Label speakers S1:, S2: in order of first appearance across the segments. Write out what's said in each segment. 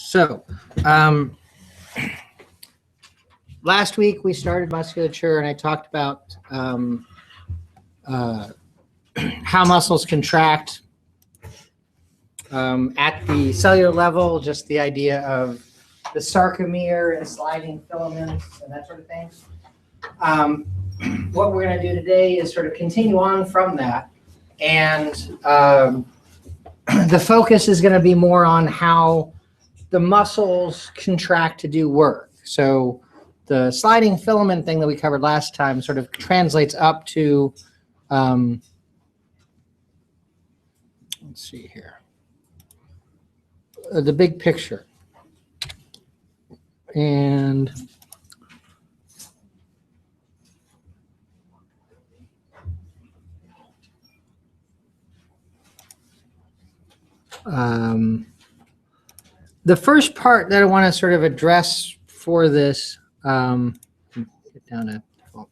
S1: So, last week we started musculature, and I talked about how muscles contract at the cellular level, just the idea of the sarcomere and sliding filaments and that sort of thing. What we're going to do today is sort of continue on from that, and the focus is going to be more on how the muscles contract to do work. So the sliding filament thing that we covered last time sort of translates up to, let's see here, the big picture. And the first part that I want to sort of address for this get down to default,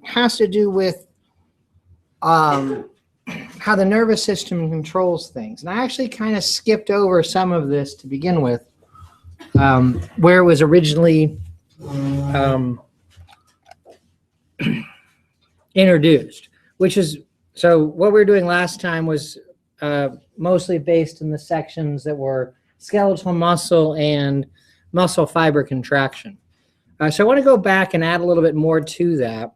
S1: has to do with how the nervous system controls things. And I actually kind of skipped over some of this to begin with, where it was originally introduced, which is, so what we were doing last time was mostly based in the sections that were skeletal muscle and muscle fiber contraction. So I want to go back and add a little bit more to that.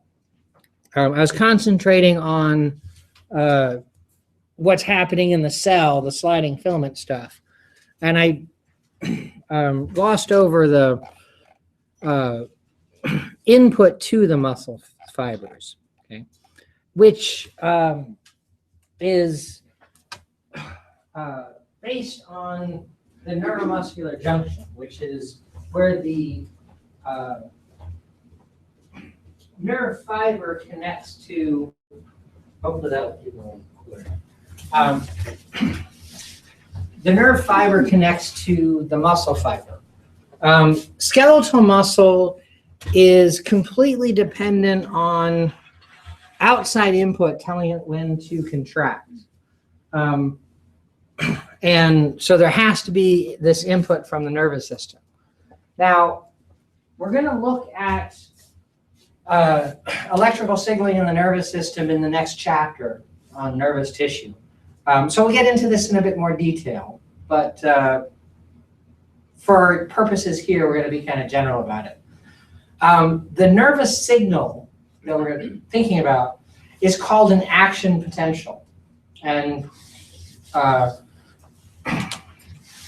S1: I was concentrating on what's happening in the cell, the sliding filament stuff. And I glossed over the input to the muscle fibers, okay, which is based on the neuromuscular junction, which is where the nerve fiber connects to, hopefully that will keep it a little clear. The nerve fiber connects to the muscle fiber. Skeletal muscle is completely dependent on outside input telling it when to contract. And so there has to be this input from the nervous system. Now, we're going to look at electrical signaling in the nervous system in the next chapter on nervous tissue. So we'll get into this in a bit more detail, but for purposes here, we're going to be kind of general about it. The nervous signal that we're thinking about is called an action potential. And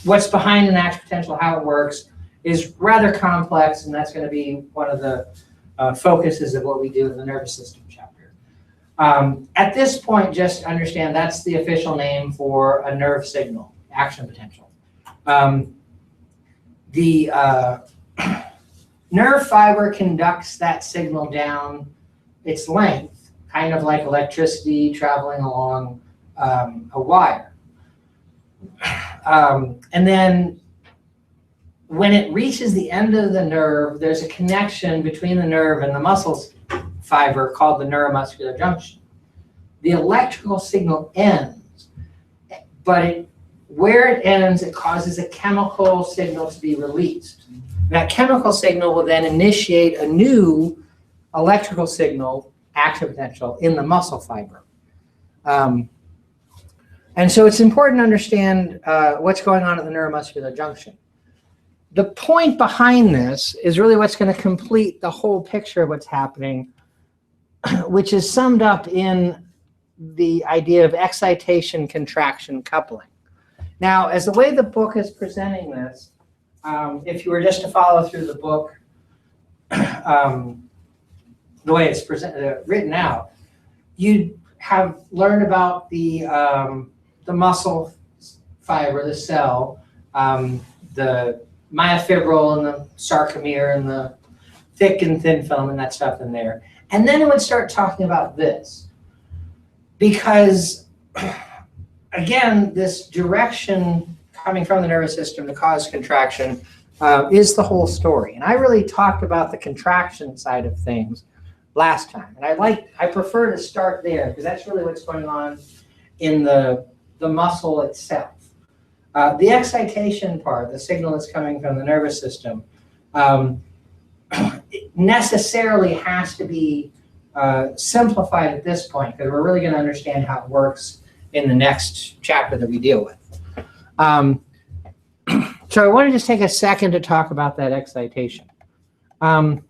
S1: what's behind an action potential, how it works, is rather complex, and that's going to be one of the focuses of what we do in the nervous system chapter. At this point, just understand that's the official name for a nerve signal, action potential. The nerve fiber conducts that signal down its length, kind of like electricity traveling along a wire. And then when it reaches the end of the nerve, there's a connection between the nerve and the muscle fiber called the neuromuscular junction. The electrical signal ends, but where it ends, it causes a chemical signal to be released. That chemical signal will then initiate a new electrical signal, action potential, in the muscle fiber. And so it's important to understand what's going on at the neuromuscular junction. The point behind this is really what's going to complete the whole picture of what's happening, which is summed up in the idea of excitation, contraction, coupling. Now, as the way the book is presenting this, if you were just to follow through the book, the way it's written out, you'd have learned about the muscle fiber, the cell, the myofibril and the sarcomere and the thick and thin film and that stuff in there. And then it would start talking about this. Because, again, this direction coming from the nervous system to cause contraction is the whole story. And I really talked about the contraction side of things last time. And I prefer to start there because that's really what's going on in the muscle itself. The excitation part, the signal that's coming from the nervous system, necessarily has to be simplified at this point, because we're really going to understand how it works in the next chapter that we deal with. So I want to just take a second to talk about that excitation. And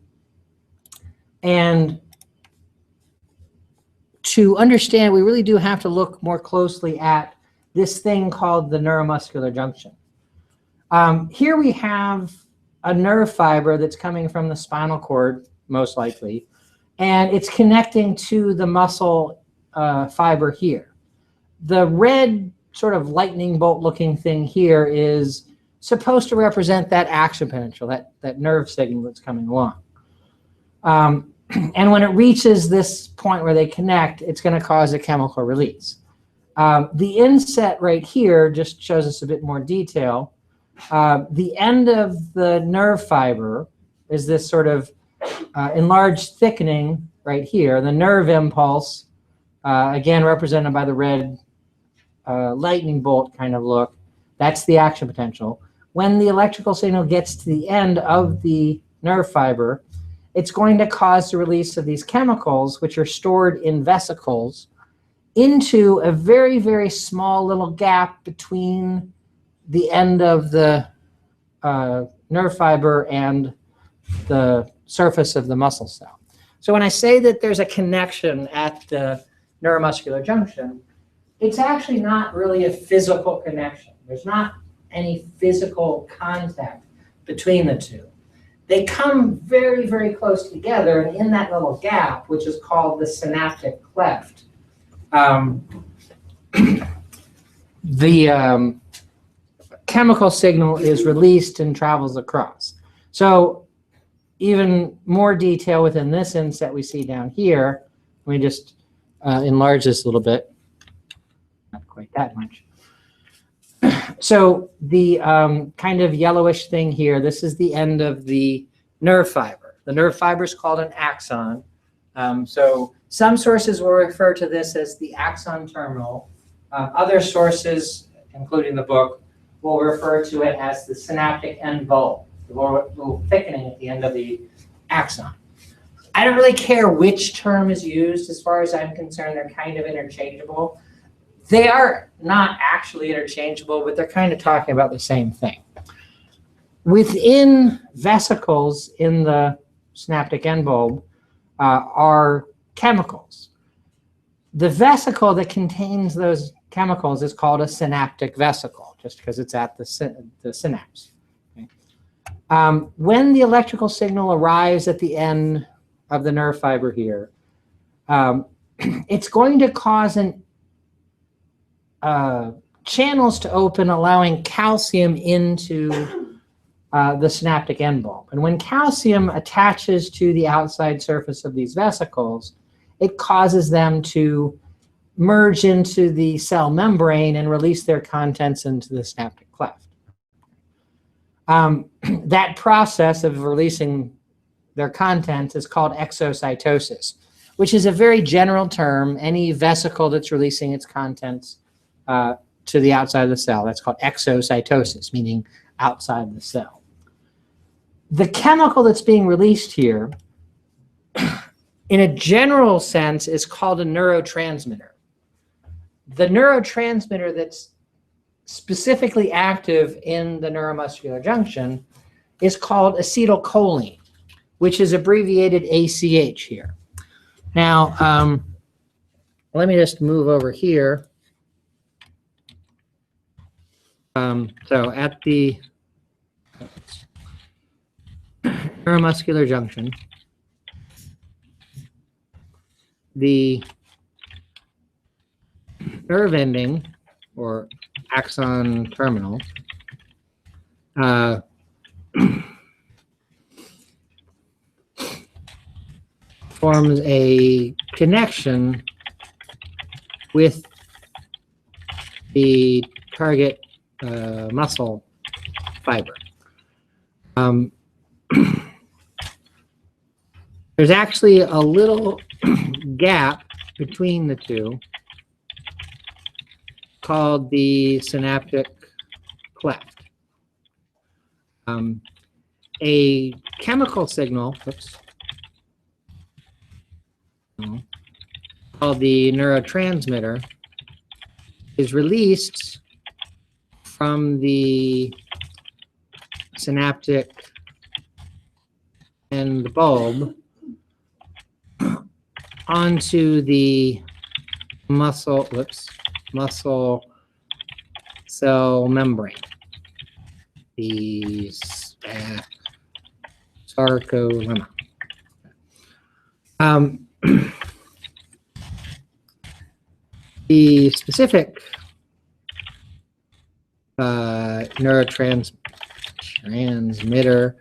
S1: to understand, we really do have to look more closely at this thing called the neuromuscular junction. Here we have a nerve fiber that's coming from the spinal cord, most likely, and it's connecting to the muscle fiber here. The red sort of lightning bolt looking thing here is supposed to represent that action potential, that nerve signal that's coming along. And when it reaches this point where they connect, it's going to cause a chemical release. The inset right here just shows us a bit more detail. The end of the nerve fiber is this sort of enlarged thickening right here. The nerve impulse, again represented by the red lightning bolt kind of look, that's the action potential. When the electrical signal gets to the end of the nerve fiber, it's going to cause the release of these chemicals, which are stored in vesicles, into a very, very small little gap between the end of the nerve fiber and the surface of the muscle cell. So when I say that there's a connection at the neuromuscular junction, it's actually not really a physical connection. There's not any physical contact between the two. They come very, very close together, and in that little gap, which is called the synaptic cleft, the chemical signal is released and travels across. So even more detail within this inset we see down here. Let me just enlarge this a little bit. Not quite that much. So the kind of yellowish thing here, this is the end of the nerve fiber. The nerve fiber is called an axon. So some sources will refer to this as the axon terminal. Other sources, including the book, will refer to it as the synaptic end bulb, the little thickening at the end of the axon. I don't really care which term is used. As far as I'm concerned, they're kind of interchangeable. They are not actually interchangeable, but they're kind of talking about the same thing. Within vesicles in the synaptic end bulb are chemicals. The vesicle that contains those chemicals is called a synaptic vesicle, just because it's at the synapse. Okay. When the electrical signal arrives at the end of the nerve fiber here, it's going to cause channels to open, allowing calcium into the synaptic end bulb. And when calcium attaches to the outside surface of these vesicles, it causes them to merge into the cell membrane and release their contents into the synaptic cleft. That process of releasing their contents is called exocytosis, which is a very general term. Any vesicle that's releasing its contents to the outside of the cell, that's called exocytosis, meaning outside the cell. The chemical that's being released here, in a general sense, is called a neurotransmitter. The neurotransmitter that's specifically active in the neuromuscular junction is called acetylcholine, which is abbreviated ACH here. Now, let me just move over here. So at the neuromuscular junction, the nerve ending, or axon terminal, forms a connection with the target muscle fiber. There's actually a little gap between the two called the synaptic cleft. A chemical signal, called the neurotransmitter is released from the synaptic end bulb onto the muscle cell membrane, the sarcolemma. The specific neurotransmitter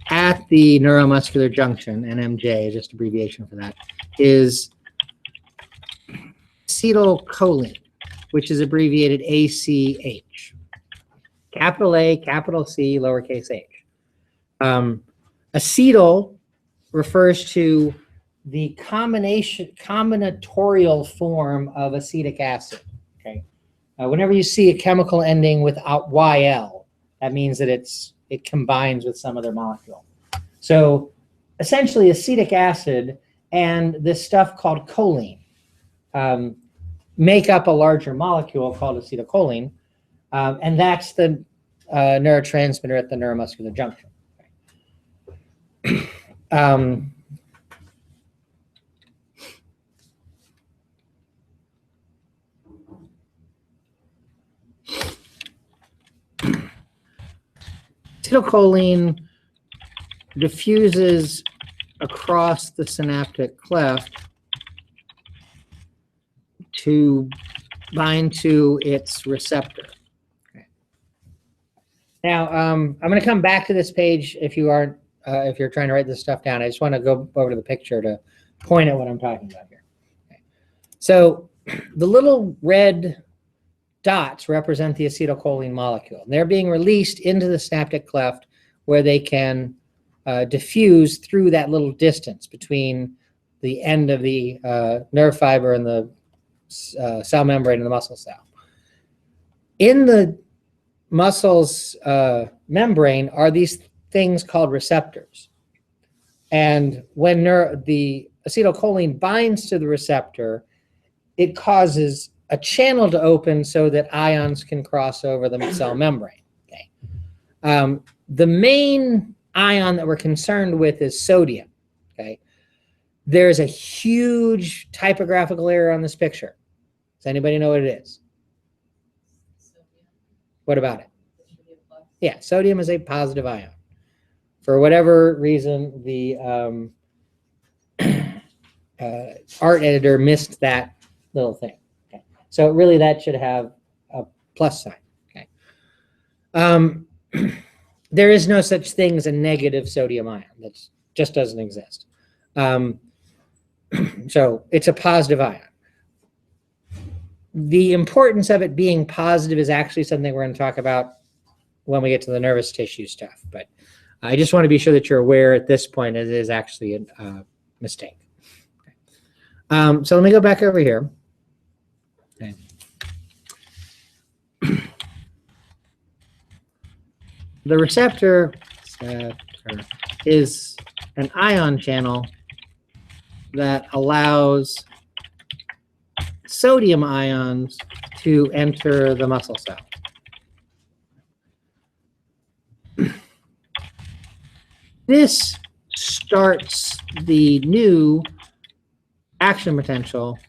S1: at the neuromuscular junction, NMJ, just abbreviation for that, is acetylcholine, which is abbreviated ACH. Capital A, capital C, lowercase h. Acetyl refers to the combinatorial form of acetic acid. Okay, whenever you see a chemical ending without YL, that means that it combines with some other molecule. So essentially, acetic acid and this stuff called choline make up a larger molecule called acetylcholine, and that's the neurotransmitter at the neuromuscular junction. Acetylcholine diffuses across the synaptic cleft to bind to its receptor. Okay. Now, I'm going to come back to this page if you're trying to write this stuff down. I just want to go over to the picture to point at what I'm talking about here. Okay. So the little red dots represent the acetylcholine molecule. They're being released into the synaptic cleft where they can diffuse through that little distance between the end of the nerve fiber and the cell membrane and the muscle cell. In the muscle's membrane are these things called receptors. And when the acetylcholine binds to the receptor, it causes a channel to open so that ions can cross over the cell membrane. Okay. The main ion that we're concerned with is sodium. Okay. There's a huge typographical error on this picture. Does anybody know what it is? Sodium. What about it? Yeah, sodium is a positive ion. For whatever reason, the art editor missed that little thing. Okay. So really that should have a plus sign. Okay. There is no such thing as a negative sodium ion. That just doesn't exist. So it's a positive ion. The importance of it being positive is actually something we're going to talk about when we get to the nervous tissue stuff. But I just want to be sure that you're aware at this point it is actually a mistake. Okay. So let me go back over here. Okay. The receptor is an ion channel that allows sodium ions to enter the muscle cell. This starts the new action potential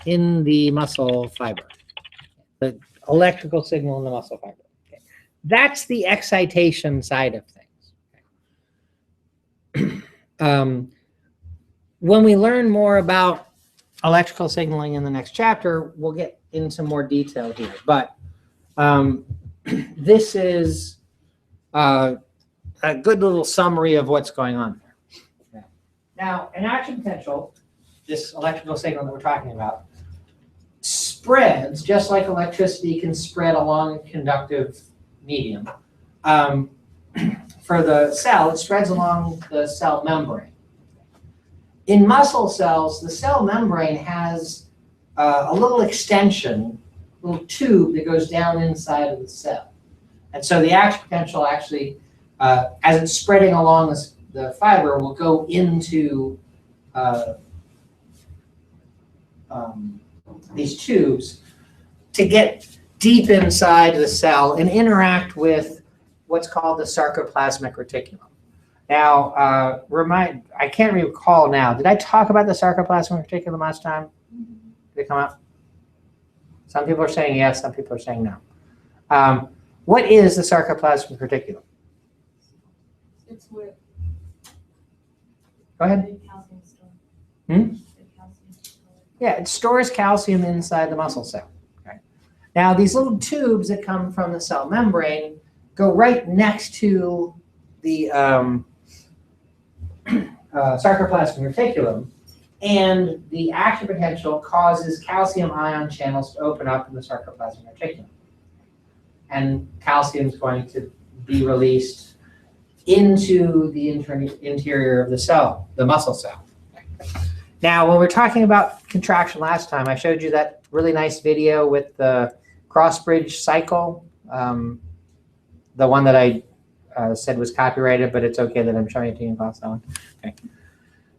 S1: in the muscle fiber, the electrical signal in the muscle fiber. Okay. That's the excitation side of things. Okay. When we learn more about electrical signaling in the next chapter, we'll get into more detail here. But this is a good little summary of what's going on there. Okay. Now, an action potential, this electrical signal that we're talking about, spreads just like electricity can spread along a conductive medium. For the cell, it spreads along the cell membrane. In muscle cells, the cell membrane has a little extension, a little tube that goes down inside of the cell. And so the action potential actually, as it's spreading along the fiber, will go into these tubes to get deep inside the cell and interact with what's called the sarcoplasmic reticulum. Now, I can't recall now. Did I talk about the sarcoplasmic reticulum last time? Did it come up? Some people are saying yes, some people are saying no. What is the sarcoplasmic reticulum?
S2: It's where
S1: Go ahead.
S2: the calcium is stored.
S1: Yeah, it stores calcium inside the muscle cell. Okay. Now, these little tubes that come from the cell membrane go right next to the sarcoplasmic reticulum, and the action potential causes calcium ion channels to open up in the sarcoplasmic reticulum. And calcium is going to be released into the interior of the cell, the muscle cell. Now, when we're talking about contraction last time, I showed you that really nice video with the cross-bridge cycle, the one that I said was copyrighted, but it's okay that I'm showing it to you in class, that one. Okay.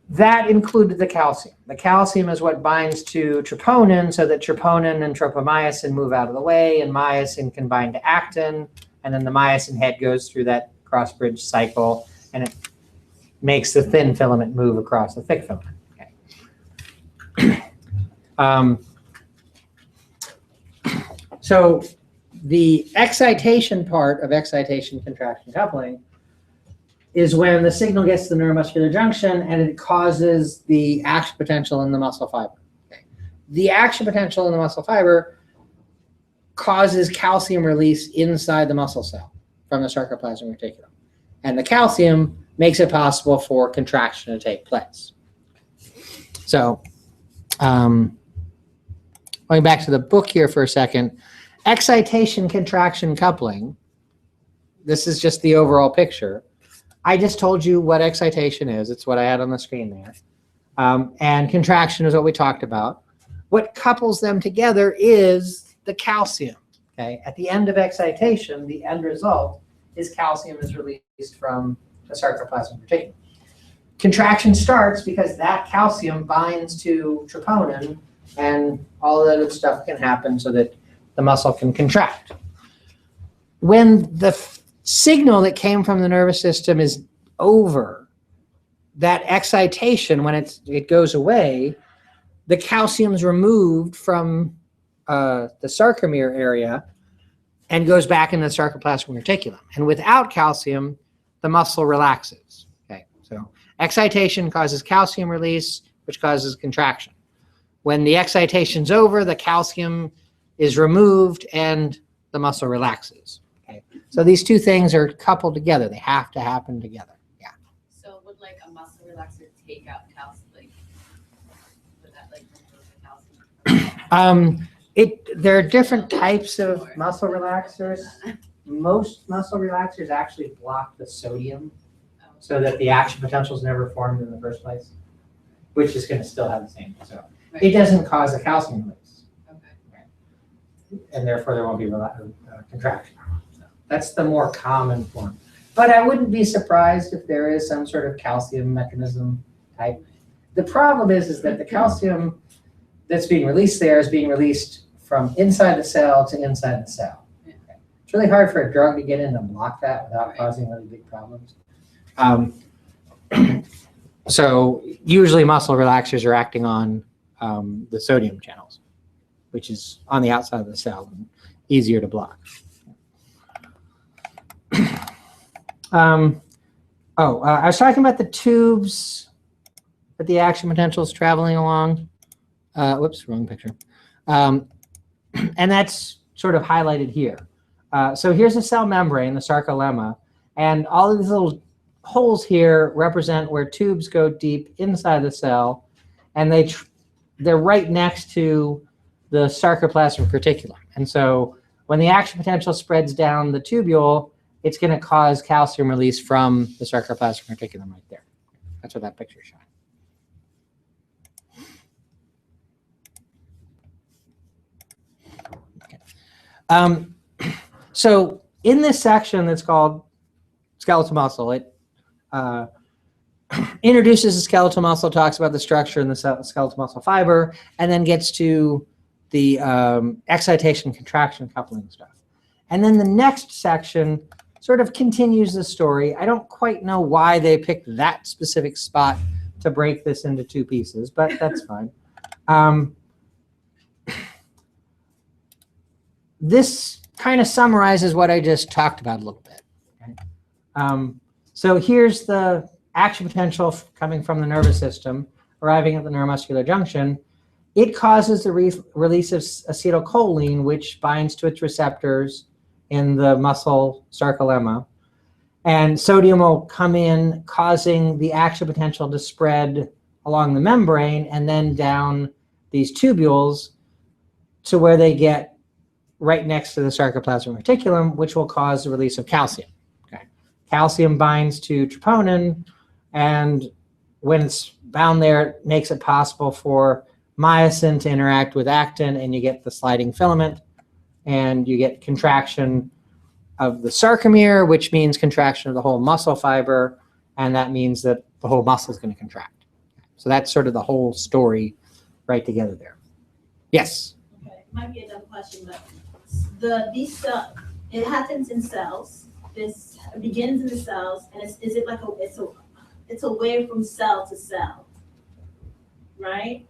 S1: That included the calcium. The calcium is what binds to troponin so that troponin and tropomyosin move out of the way, and myosin can bind to actin, and then the myosin head goes through that cross-bridge cycle, and it makes the thin filament move across the thick filament. So the excitation part of excitation-contraction coupling is when the signal gets to the neuromuscular junction and it causes the action potential in the muscle fiber. Okay. The action potential in the muscle fiber causes calcium release inside the muscle cell from the sarcoplasmic reticulum. And the calcium makes it possible for contraction to take place. So, going back to the book here for a second, excitation-contraction coupling, this is just the overall picture. I just told you what excitation is. It's what I had on the screen there. And contraction is what we talked about. What couples them together is the calcium. Okay? At the end of excitation, the end result is calcium is released from the sarcoplasmic reticulum. Contraction starts because that calcium binds to troponin, and all that other stuff can happen so that the muscle can contract. When the signal that came from the nervous system is over, that excitation, when it goes away, the calcium is removed from the sarcomere area and goes back into the sarcoplasmic reticulum. And without calcium, the muscle relaxes. Okay, so excitation causes calcium release, which causes contraction. When the excitation's over, the calcium is removed and the muscle relaxes. Okay, so these two things are coupled together. They have to happen together. Yeah.
S2: So would like a muscle relaxer take out calcium? Like, would that like remove the calcium?
S1: There are different types of muscle relaxers. Most muscle relaxers actually block the sodium so that the action potential is never formed in the first place, which is going to still have the same. So it doesn't cause a calcium release. Okay. And therefore there won't be contraction. So that's the more common form. But I wouldn't be surprised if there is some sort of calcium mechanism type. The problem is that the calcium that's being released there is being released from inside the cell to inside the cell. Okay. It's really hard for a drug to get in and block that without causing really big problems. So usually muscle relaxers are acting on the sodium channels, which is on the outside of the cell and easier to block. I was talking about the tubes that the action potential is traveling along. Whoops, wrong picture. And that's sort of highlighted here. So here's the cell membrane, the sarcolemma, and all of these little holes here represent where tubes go deep inside the cell, and they're right next to the sarcoplasmic reticulum. And so when the action potential spreads down the tubule, it's going to cause calcium release from the sarcoplasmic reticulum right there. That's what that picture is showing. So in this section that's called skeletal muscle, it introduces the skeletal muscle, talks about the structure in the skeletal muscle fiber, and then gets to the excitation, contraction, coupling stuff. And then the next section sort of continues the story. I don't quite know why they picked that specific spot to break this into two pieces, but that's fine. This kind of summarizes what I just talked about a little bit. Okay? So here's the action potential coming from the nervous system, arriving at the neuromuscular junction. It causes the release of acetylcholine, which binds to its receptors in the muscle sarcolemma. And sodium will come in, causing the action potential to spread along the membrane and then down these tubules to where they get right next to the sarcoplasmic reticulum, which will cause the release of calcium. Okay. Calcium binds to troponin, and when it's bound there, it makes it possible for myosin to interact with actin, and you get the sliding filament, and you get contraction of the sarcomere, which means contraction of the whole muscle fiber, and that means that the whole muscle is going to contract. So that's sort of the whole story right together there. Yes?
S3: Okay, might be a dumb question, but it happens in cells. This begins in the cells, and is it like it's away from cell to cell, right?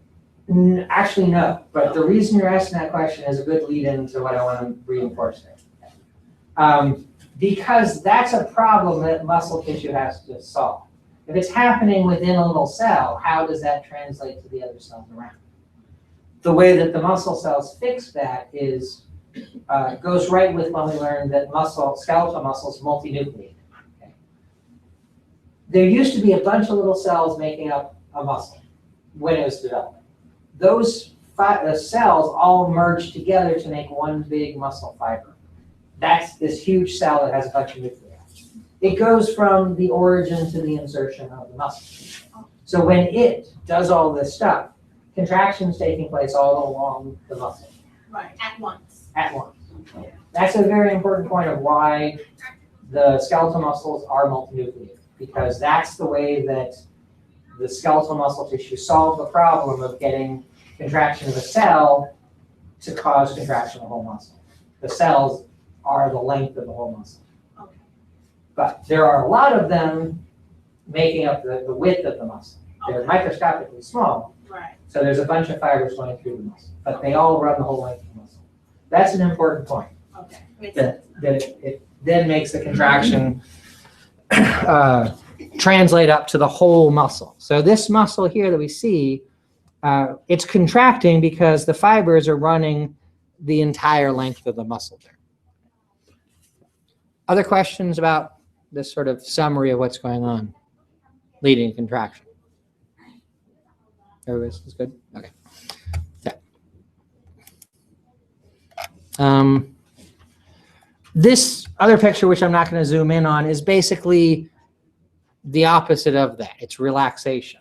S1: Actually, no. But the reason you're asking that question is a good lead-in to what I want to reinforce there. Because that's a problem that muscle tissue has to solve. If it's happening within a little cell, how does that translate to the other cells around? The way that the muscle cells fix that is goes right with when we learned that skeletal muscle is multinucleated. Okay. There used to be a bunch of little cells making up a muscle when it was developing. Those cells all merged together to make one big muscle fiber. That's this huge cell that has a bunch of nuclei. It goes from the origin to the insertion of the muscle. So when it does all this stuff, contraction is taking place all along the muscle.
S3: Right, at once.
S1: At once. That's a very important point of why the skeletal muscles are multinucleated, because that's the way that the skeletal muscle tissue solved the problem of getting contraction of a cell to cause contraction of the whole muscle. The cells are the length of the whole muscle.
S3: Okay.
S1: But there are a lot of them making up the width of the muscle. They're microscopically small.
S3: Right.
S1: So there's a bunch of fibers going through the muscle, but they all run the whole length of the muscle. That's an important point.
S3: Okay.
S1: That it then makes the contraction translate up to the whole muscle. So this muscle here that we see, it's contracting because the fibers are running the entire length of the muscle there. Other questions about this sort of summary of what's going on leading to contraction? Everybody's good? Okay. Yeah. This other picture, which I'm not going to zoom in on, is basically the opposite of that. It's relaxation.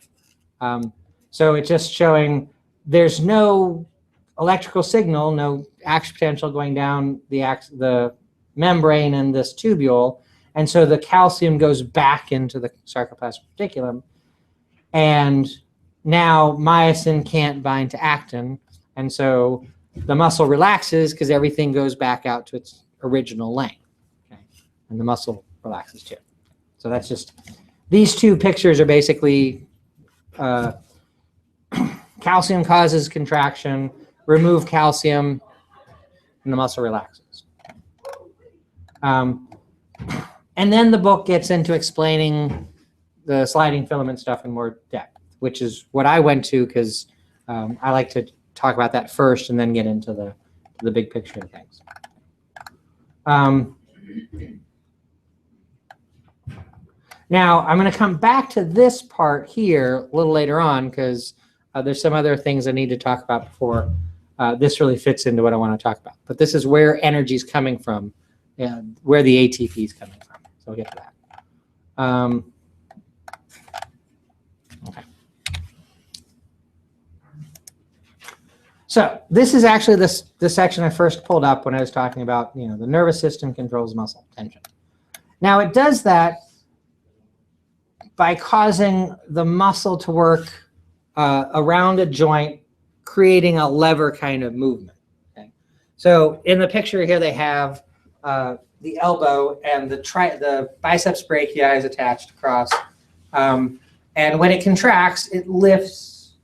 S1: So it's just showing there's no electrical signal, no action potential going down the membrane and this tubule, and so the calcium goes back into the sarcoplasmic reticulum, and now myosin can't bind to actin, and so the muscle relaxes because everything goes back out to its original length, okay? And the muscle relaxes too. So that's just, these two pictures are basically calcium causes contraction, remove calcium, and the muscle relaxes. And then the book gets into explaining the sliding filament stuff in more depth, which is what I went to because I like to talk about that first and then get into the big picture of things. Now, I'm going to come back to this part here a little later on because there's some other things I need to talk about before this really fits into what I want to talk about. But this is where energy is coming from and where the ATP is coming from. So we'll get to that. Okay. So this is actually the section I first pulled up when I was talking about, the nervous system controls muscle tension. Now it does that by causing the muscle to work around a joint, creating a lever kind of movement. Okay? So in the picture here, they have the elbow and the biceps brachii is attached across. And when it contracts, it lifts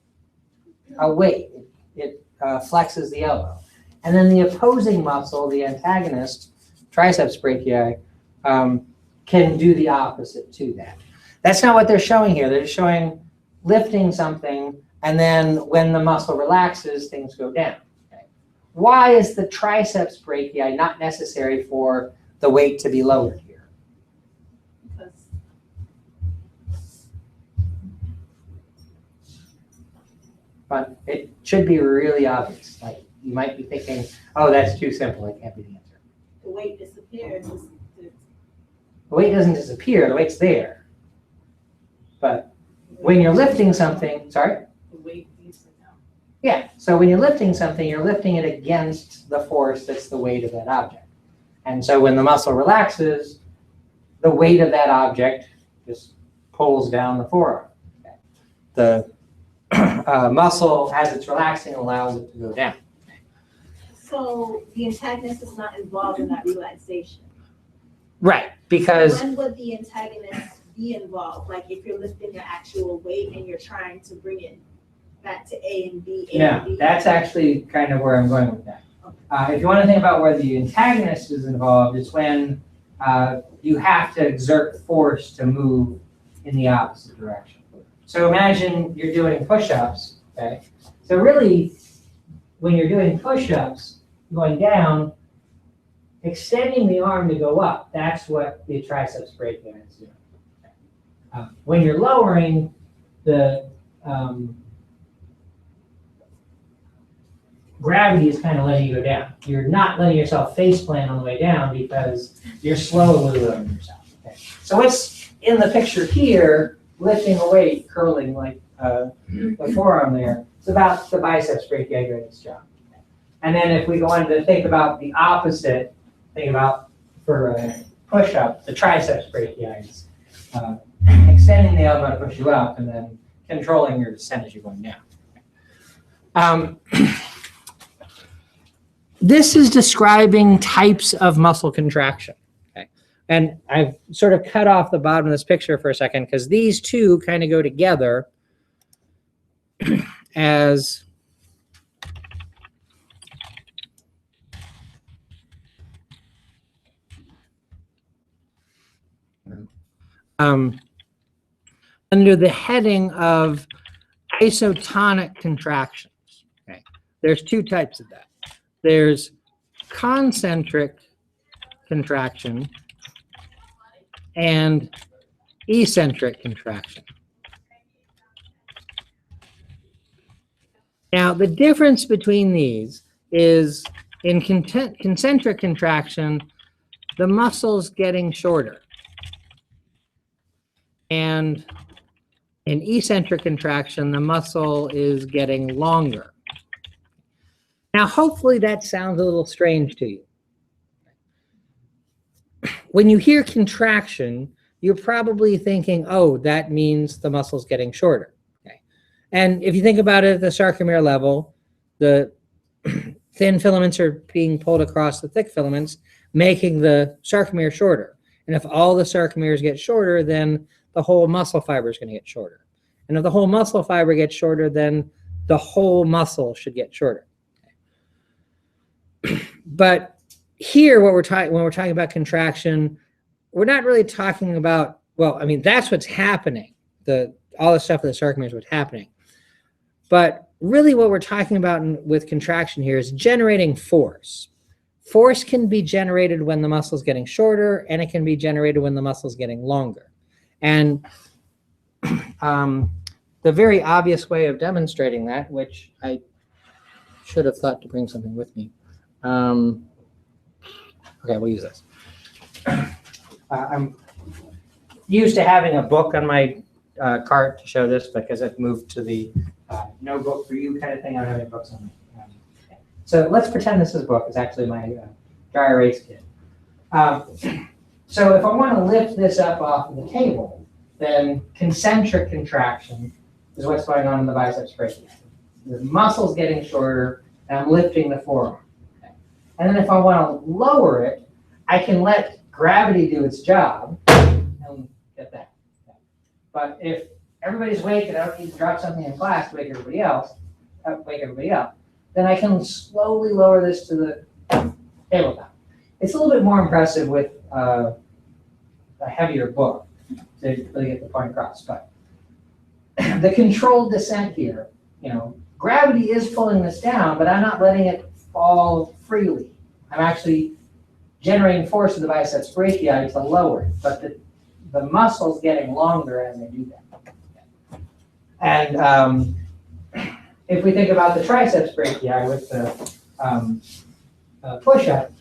S1: a weight. It flexes the elbow. And then the opposing muscle, the antagonist, triceps brachii, can do the opposite to that. That's not what they're showing here. They're showing lifting something, and then when the muscle relaxes, things go down. Okay. Why is the triceps brachii not necessary for the weight to be lowered here? But it should be really obvious. Like, you might be thinking, oh, that's too simple. It can't be the answer.
S3: The weight disappears.
S1: The weight doesn't disappear. The weight's there. But when you're lifting something, sorry?
S2: The weight needs to go.
S1: Yeah. So when you're lifting something, you're lifting it against the force that's the weight of that object. And so when the muscle relaxes, the weight of that object just pulls down the forearm. Okay. The muscle, as it's relaxing, allows it to go down.
S3: So the antagonist is not involved in that relaxation.
S1: Right, because
S3: When would the antagonist be involved? Like if you're lifting the actual weight and you're trying to bring it back to A and B,
S1: yeah, that's actually kind of where I'm going with that. If you want to think about where the antagonist is involved, it's when you have to exert force to move in the opposite direction. So imagine you're doing push-ups, okay? So really, when you're doing push-ups, going down, extending the arm to go up, that's what the triceps brachii is doing. When you're lowering, the gravity is kind of letting you go down. You're not letting yourself face plant on the way down because you're slowly lowering yourself. Okay? So what's in the picture here, lifting a weight, curling like the forearm there, it's about the biceps brachii doing its job. Okay? And then if we go on to think about the opposite, think about for a push-up, the triceps brachii is extending the elbow to push you up and then controlling your descent as you're going down. This is describing types of muscle contraction. Okay? And I've sort of cut off the bottom of this picture for a second because these two kind of go together as under the heading of isotonic contractions. Okay? There's two types of that. There's concentric contraction and eccentric contraction. Now, the difference between these is in concentric contraction, the muscle's getting shorter. And in eccentric contraction, the muscle is getting longer. Now, hopefully that sounds a little strange to you. When you hear contraction, you're probably thinking, oh, that means the muscle's getting shorter. Okay? And if you think about it at the sarcomere level, the thin filaments are being pulled across the thick filaments, making the sarcomere shorter. And if all the sarcomeres get shorter, then the whole muscle fiber is going to get shorter. And if the whole muscle fiber gets shorter, then the whole muscle should get shorter. But here, when we're talking about contraction, we're not really talking about, well, I mean, that's what's happening. All the stuff with the sarcomere is what's happening. But really what we're talking about with contraction here is generating force. Force can be generated when the muscle's getting shorter, and it can be generated when the muscle's getting longer. And the very obvious way of demonstrating that, which I should have thought to bring something with me. Okay, we'll use this. I'm used to having a book on my cart to show this because I've moved to the no book for you kind of thing. I don't have any books on my So let's pretend this is a book. It's actually my dry erase kit. So if I want to lift this up off of the table, then concentric contraction is what's going on in the biceps brachii. The muscle's getting shorter, and I'm lifting the forearm. Okay. And then if I want to lower it, I can let gravity do its job and get that. Okay. But if everybody's awake and I don't need to drop something in class to wake everybody up, then I can slowly lower this to the tabletop. It's a little bit more impressive with a heavier book to really get the point across. But the controlled descent here, gravity is pulling this down, but I'm not letting it fall freely. I'm actually generating force to the biceps brachii to lower it, but the muscle's getting longer as I do that. And if we think about the triceps brachii with the push-up,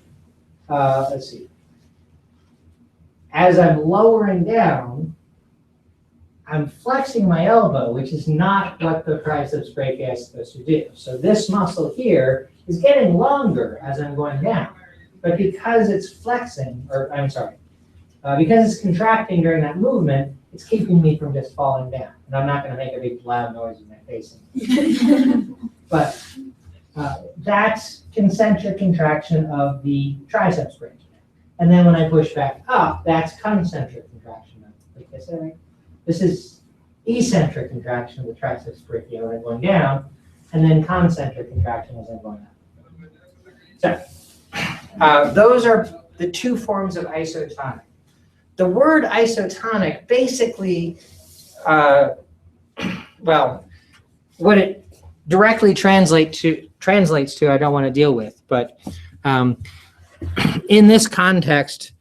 S1: let's see. As I'm lowering down, I'm flexing my elbow, which is not what the triceps brachii is supposed to do. So this muscle here is getting longer as I'm going down. But because it's flexing, because it's contracting during that movement, it's keeping me from just falling down. And I'm not going to make a big loud noise with my face. But that's concentric contraction of the triceps brachii. And then when I push back up, that's concentric contraction. Like I said, this is eccentric contraction of the triceps brachii when I'm going down, and then concentric contraction as I'm going up. So those are the two forms of isotonic. The word isotonic basically, what it directly translates to, I don't want to deal with, but in this context,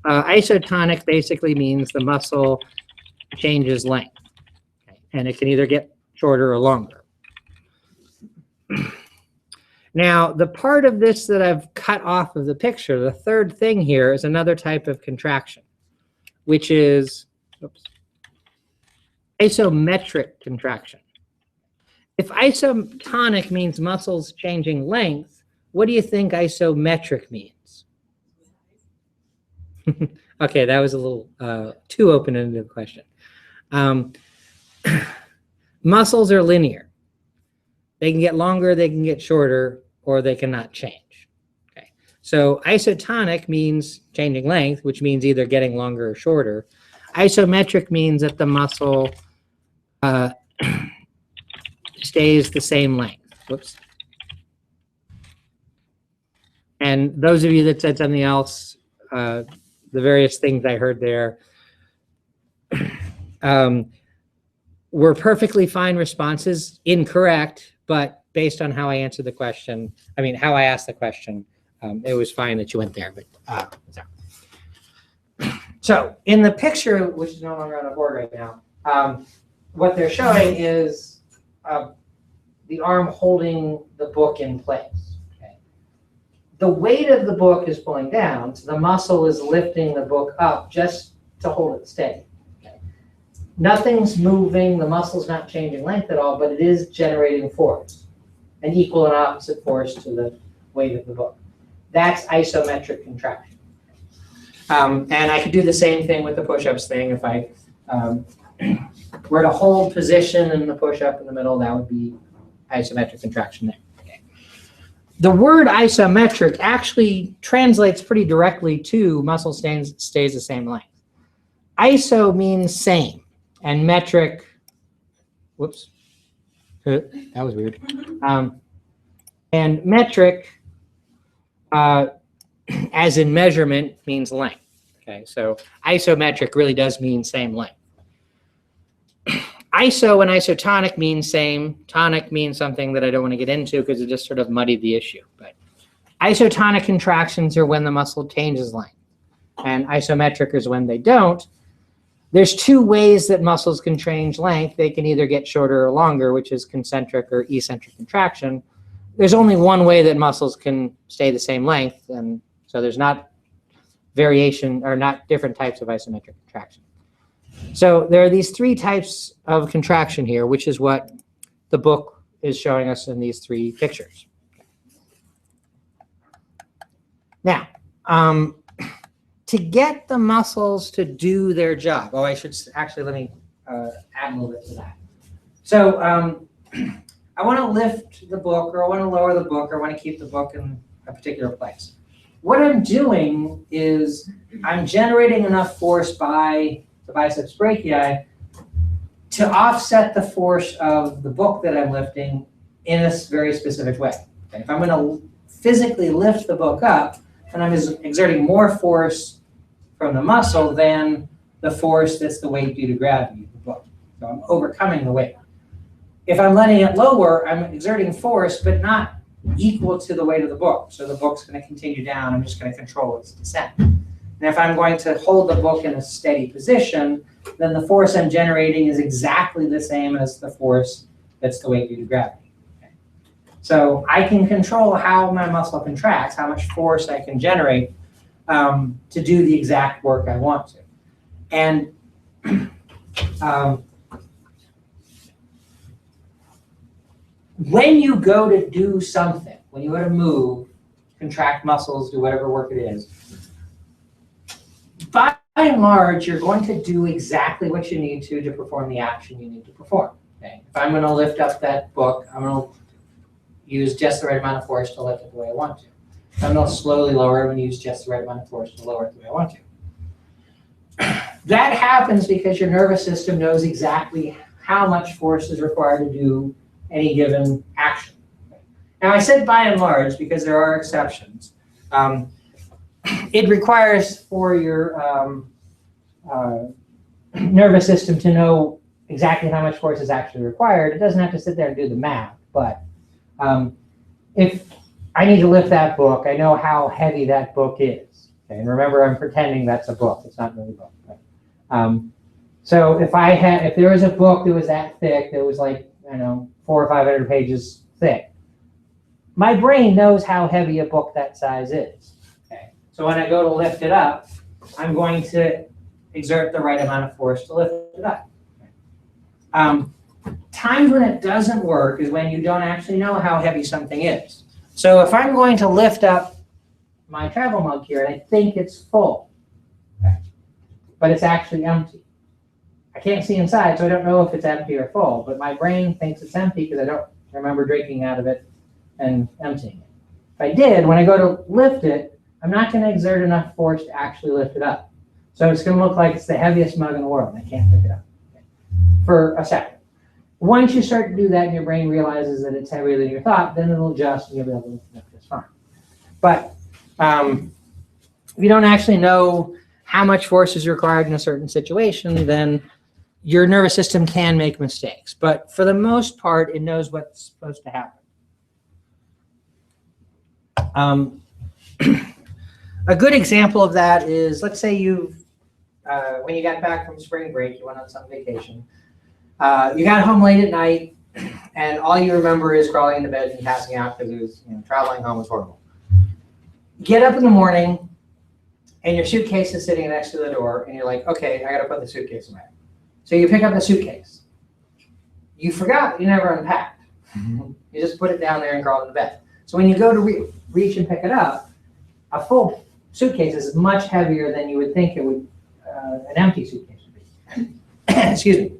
S1: isotonic basically means the muscle changes length, okay? And it can either get shorter or longer. Now, the part of this that I've cut off of the picture, the third thing here is another type of contraction, which is isometric contraction. If isotonic means muscles changing length, what do you think isometric means? Okay, that was a little too open-ended question. Muscles are linear. They can get longer, they can get shorter, or they cannot change. Okay, so isotonic means changing length, which means either getting longer or shorter. Isometric means that the muscle stays the same length. Whoops. And those of you that said something else, the various things I heard there, were perfectly fine responses, incorrect, but based on how I answered the question, how I asked the question, it was fine that you went there. But so in the picture, which is no longer on the board right now, what they're showing is the arm holding the book in place. Okay. The weight of the book is pulling down, so the muscle is lifting the book up just to hold it steady. Nothing's moving, the muscle's not changing length at all, but it is generating force, an equal and opposite force to the weight of the book. That's isometric contraction. And I could do the same thing with the push-ups thing. If I were to hold position in the push-up in the middle, that would be isometric contraction there. Okay. The word isometric actually translates pretty directly to muscle stays the same length. Iso means same. And metric, whoops, that was weird. And metric, as in measurement, means length. Okay, so isometric really does mean same length. Iso and isotonic mean same. Tonic means something that I don't want to get into because it just sort of muddied the issue. But isotonic contractions are when the muscle changes length, and isometric is when they don't. There's two ways that muscles can change length. They can either get shorter or longer, which is concentric or eccentric contraction. There's only one way that muscles can stay the same length, and so there's not variation or not different types of isometric contraction. So there are these three types of contraction here, which is what the book is showing us in these three pictures. Now, to get the muscles to do their job, oh, I should actually, let me add a little bit to that. So I want to lift the book, or I want to lower the book, or I want to keep the book in a particular place. What I'm doing is I'm generating enough force by the biceps brachii to offset the force of the book that I'm lifting in a very specific way. Okay? If I'm going to physically lift the book up, then I'm exerting more force from the muscle than the force that's the weight due to gravity of the book. So I'm overcoming the weight. If I'm letting it lower, I'm exerting force, but not equal to the weight of the book. So the book's going to continue down. I'm just going to control its descent. And if I'm going to hold the book in a steady position, then the force I'm generating is exactly the same as the force that's the weight due to gravity. Okay? So I can control how my muscle contracts, how much force I can generate to do the exact work I want to. And when you go to do something, when you go to move, contract muscles, do whatever work it is, by and large, you're going to do exactly what you need to perform the action you need to perform. Okay? If I'm going to lift up that book, I'm going to use just the right amount of force to lift it the way I want to. If I'm going to slowly lower it and use just the right amount of force to lower it the way I want to. That happens because your nervous system knows exactly how much force is required to do any given action. Now, I said by and large because there are exceptions. It requires for your nervous system to know exactly how much force is actually required. It doesn't have to sit there and do the math, but if I need to lift that book, I know how heavy that book is. Okay? And remember, I'm pretending that's a book. It's not really a book. Right? So if there was a book that was that thick, that was like, I don't know, 400 or 500 pages thick, my brain knows how heavy a book that size is. Okay? So when I go to lift it up, I'm going to exert the right amount of force to lift it up. Times when it doesn't work is when you don't actually know how heavy something is. So if I'm going to lift up my travel mug here and I think it's full, okay, but it's actually empty. I can't see inside, so I don't know if it's empty or full, but my brain thinks it's empty because I don't remember drinking out of it and emptying it. If I did, when I go to lift it, I'm not going to exert enough force to actually lift it up. So it's going to look like it's the heaviest mug in the world, and I can't pick it up for a second. Once you start to do that and your brain realizes that it's heavier than you thought, then it'll adjust and you'll be able to lift it up just fine. But if you don't actually know how much force is required in a certain situation, then your nervous system can make mistakes. But for the most part, it knows what's supposed to happen. A good example of that is, let's say when you got back from spring break, you went on some vacation. You got home late at night, and all you remember is crawling into bed and passing out because traveling home was horrible. Get up in the morning, and your suitcase is sitting next to the door, and you're like, okay, I got to put the suitcase away. So you pick up the suitcase. You forgot you never unpacked. You just put it down there and crawled into bed. So when you go to reach and pick it up, a full suitcase is much heavier than you would think it would. An empty suitcase would be. Excuse me.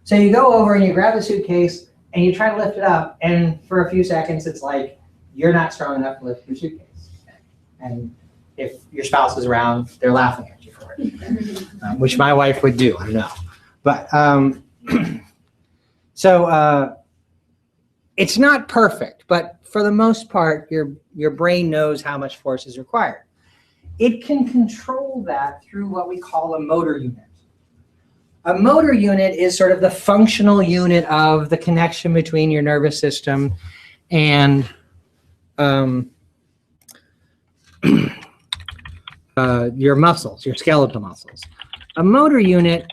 S1: So you go over and you grab the suitcase and you try to lift it up, and for a few seconds it's like you're not strong enough to lift your suitcase. And if your spouse is around, they're laughing at you for it, which my wife would do, I know. But so it's not perfect, but for the most part, your brain knows how much force is required. It can control that through what we call a motor unit. A motor unit is sort of the functional unit of the connection between your nervous system and your muscles, your skeletal muscles. A motor unit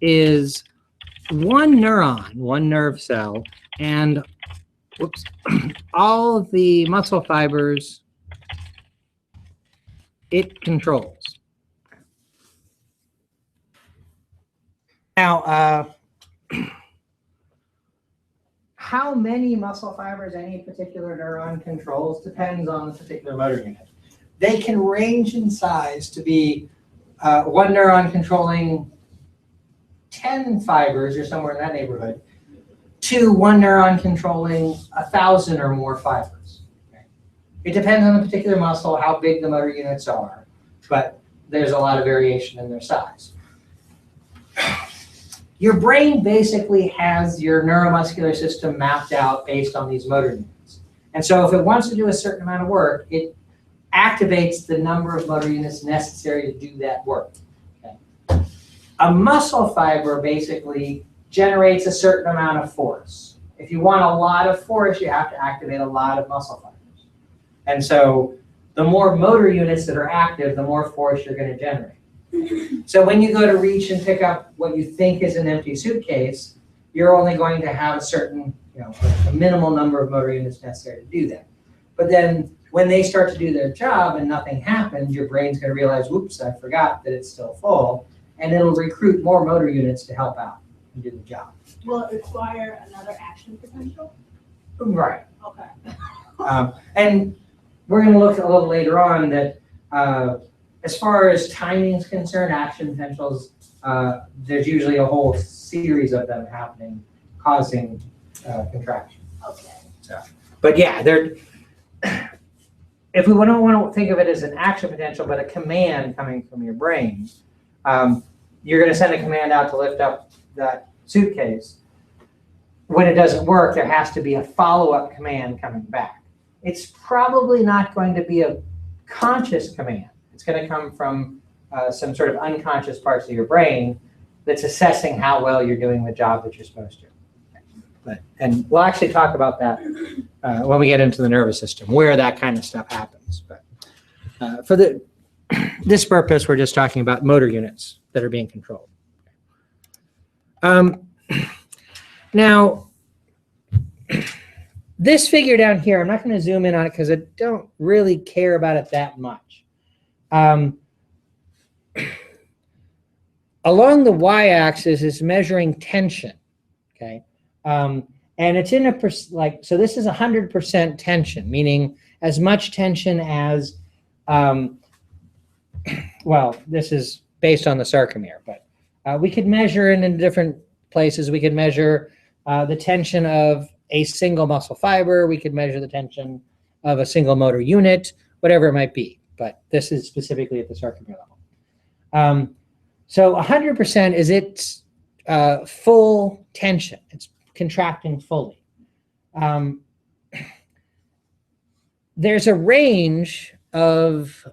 S1: is one neuron, one nerve cell, and all of the muscle fibers it controls. Now, how many muscle fibers any particular neuron controls depends on the particular motor unit. They can range in size to be one neuron controlling 10 fibers or somewhere in that neighborhood to one neuron controlling 1,000 or more fibers. Okay? It depends on the particular muscle, how big the motor units are, but there's a lot of variation in their size. Your brain basically has your neuromuscular system mapped out based on these motor units. And so if it wants to do a certain amount of work, it activates the number of motor units necessary to do that work. Okay? A muscle fiber basically generates a certain amount of force. If you want a lot of force, you have to activate a lot of muscle fibers. And so the more motor units that are active, the more force you're going to generate. So when you go to reach and pick up what you think is an empty suitcase, you're only going to have a certain, a minimal number of motor units necessary to do that. But then when they start to do their job and nothing happens, your brain's going to realize, whoops, I forgot that it's still full, and it'll recruit more motor units to help out and do the job.
S3: Will it require another action potential?
S1: Right.
S3: Okay.
S1: And we're going to look a little later on that as far as timing is concerned, action potentials, there's usually a whole series of them happening, causing contraction.
S3: Okay.
S1: So, but yeah, if we don't want to think of it as an action potential, but a command coming from your brain, you're going to send a command out to lift up that suitcase. When it doesn't work, there has to be a follow-up command coming back. It's probably not going to be a conscious command. It's going to come from some sort of unconscious parts of your brain that's assessing how well you're doing the job that you're supposed to. And we'll actually talk about that when we get into the nervous system, where that kind of stuff happens. But for this purpose, we're just talking about motor units that are being controlled. Now, this figure down here, I'm not going to zoom in on it because I don't really care about it that much. Along the y-axis is measuring tension, okay? And it's in so this is 100% tension, meaning as much tension as, well, this is based on the sarcomere, but we could measure it in different places. We could measure the tension of a single muscle fiber. We could measure the tension of a single motor unit, whatever it might be. But this is specifically at the sarcomere level. So 100% is its full tension. It's contracting fully. There's a range of,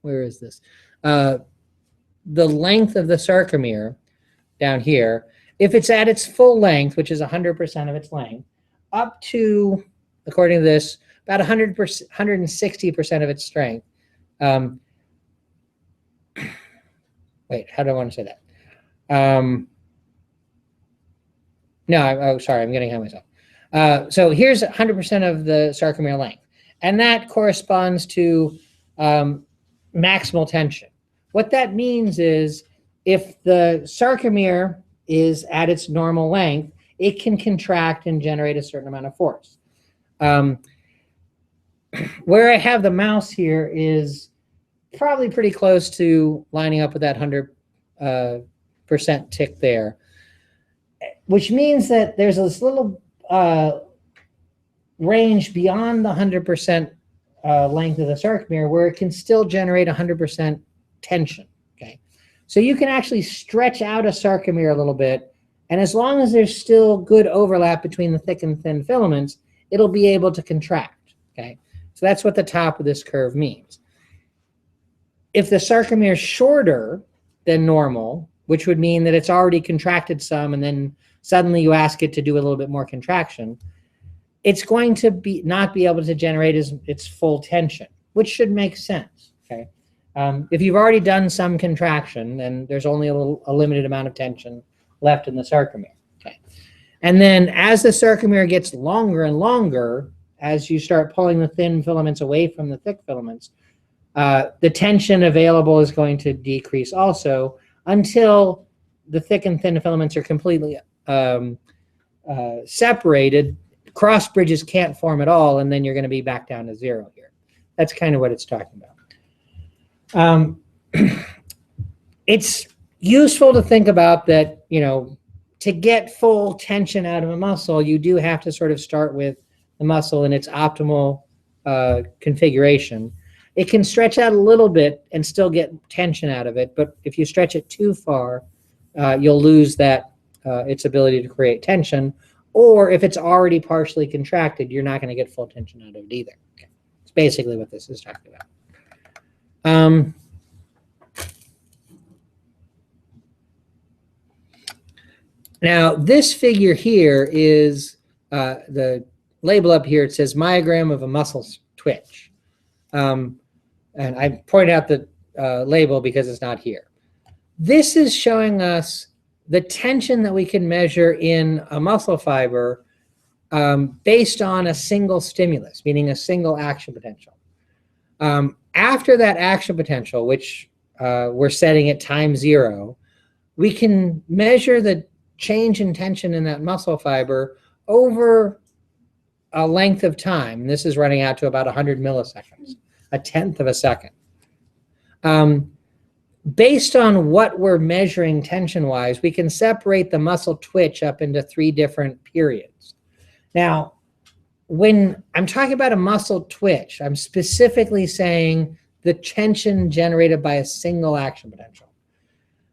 S1: where is this? The length of the sarcomere down here, if it's at its full length, which is 100% of its length, up to, according to this, about 100%, 160% of its strength. Wait, how do I want to say that? No, sorry, I'm getting ahead of myself. So here's 100% of the sarcomere length, and that corresponds to maximal tension. What that means is if the sarcomere is at its normal length, it can contract and generate a certain amount of force. Where I have the mouse here is probably pretty close to lining up with that 100% tick there, which means that there's this little range beyond the 100% length of the sarcomere where it can still generate 100% tension, okay? So you can actually stretch out a sarcomere a little bit, and as long as there's still good overlap between the thick and thin filaments, it'll be able to contract, okay? So that's what the top of this curve means. If the sarcomere is shorter than normal, which would mean that it's already contracted some and then suddenly you ask it to do a little bit more contraction, it's going to not be able to generate its full tension, which should make sense, okay? If you've already done some contraction, then there's only a limited amount of tension left in the sarcomere, okay? And then as the sarcomere gets longer and longer, as you start pulling the thin filaments away from the thick filaments, the tension available is going to decrease also until the thick and thin filaments are completely separated, cross bridges can't form at all, and then you're going to be back down to 0 here. That's kind of what it's talking about. It's useful to think about that, you know, to get full tension out of a muscle, you do have to sort of start with the muscle in its optimal configuration. It can stretch out a little bit and still get tension out of it, but if you stretch it too far, you'll lose that its ability to create tension, or if it's already partially contracted, you're not going to get full tension out of it either. Okay. It's basically what this is talking about. Now, this figure here is the label up here. It says myogram of a muscle twitch. And I point out the label because it's not here. This is showing us the tension that we can measure in a muscle fiber based on a single stimulus, meaning a single action potential. After that action potential, which we're setting at time 0, we can measure the change in tension in that muscle fiber over a length of time. And this is running out to about 100 milliseconds, a tenth of a second. Based on what we're measuring tension-wise, we can separate the muscle twitch up into 3 different periods. Now, when I'm talking about a muscle twitch, I'm specifically saying the tension generated by a single action potential.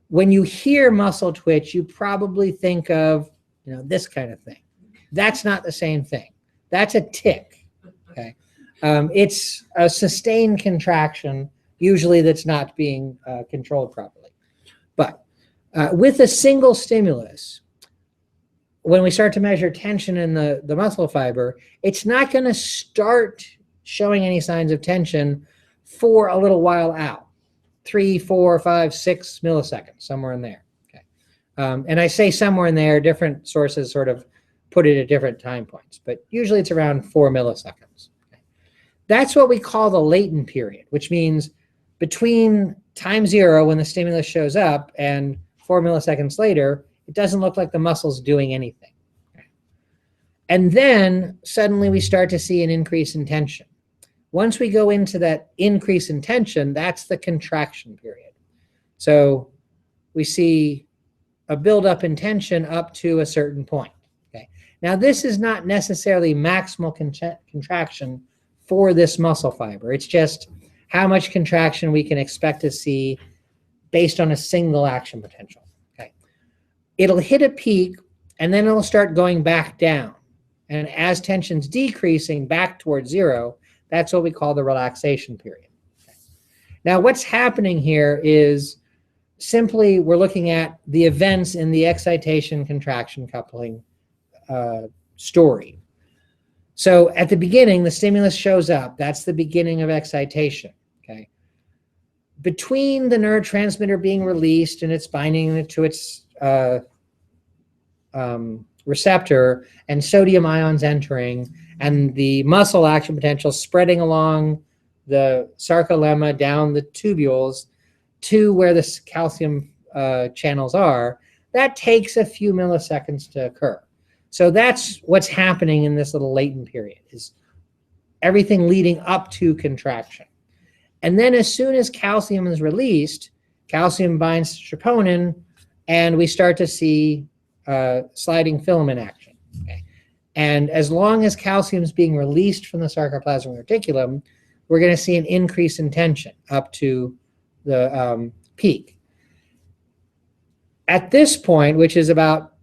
S1: When you hear muscle twitch, you probably think of, you know, this kind of thing. That's not the same thing. That's a tick. Okay, it's a sustained contraction, usually that's not being controlled properly. But with a single stimulus, when we start to measure tension in the muscle fiber, it's not going to start showing any signs of tension for a little while out. 3, 4, 5, 6 milliseconds, somewhere in there. Okay, and I say somewhere in there, different sources sort of put it at different time points, but usually it's around 4 milliseconds. Okay. That's what we call the latent period, which means between time 0 when the stimulus shows up and 4 milliseconds later, it doesn't look like the muscle's doing anything. Okay. And then suddenly we start to see an increase in tension. Once we go into that increase in tension, that's the contraction period. So we see a buildup in tension up to a certain point. Okay. Now, this is not necessarily maximal contraction for this muscle fiber. It's just how much contraction we can expect to see based on a single action potential. Okay. It'll hit a peak, and then it'll start going back down. And as tension's decreasing back towards 0, that's what we call the relaxation period. Okay. Now, what's happening here is simply we're looking at the events in the excitation-contraction coupling story. So at the beginning, the stimulus shows up. That's the beginning of excitation. Okay. Between the neurotransmitter being released and it's binding to its receptor and sodium ions entering, and the muscle action potential spreading along the sarcolemma down the tubules to where the calcium channels are, that takes a few milliseconds to occur. So that's what's happening in this little latent period, is everything leading up to contraction. And then as soon as calcium is released, calcium binds to troponin, and we start to see sliding filament action. Okay. And as long as calcium is being released from the sarcoplasmic reticulum, we're going to see an increase in tension up to the peak. At this point, which is about,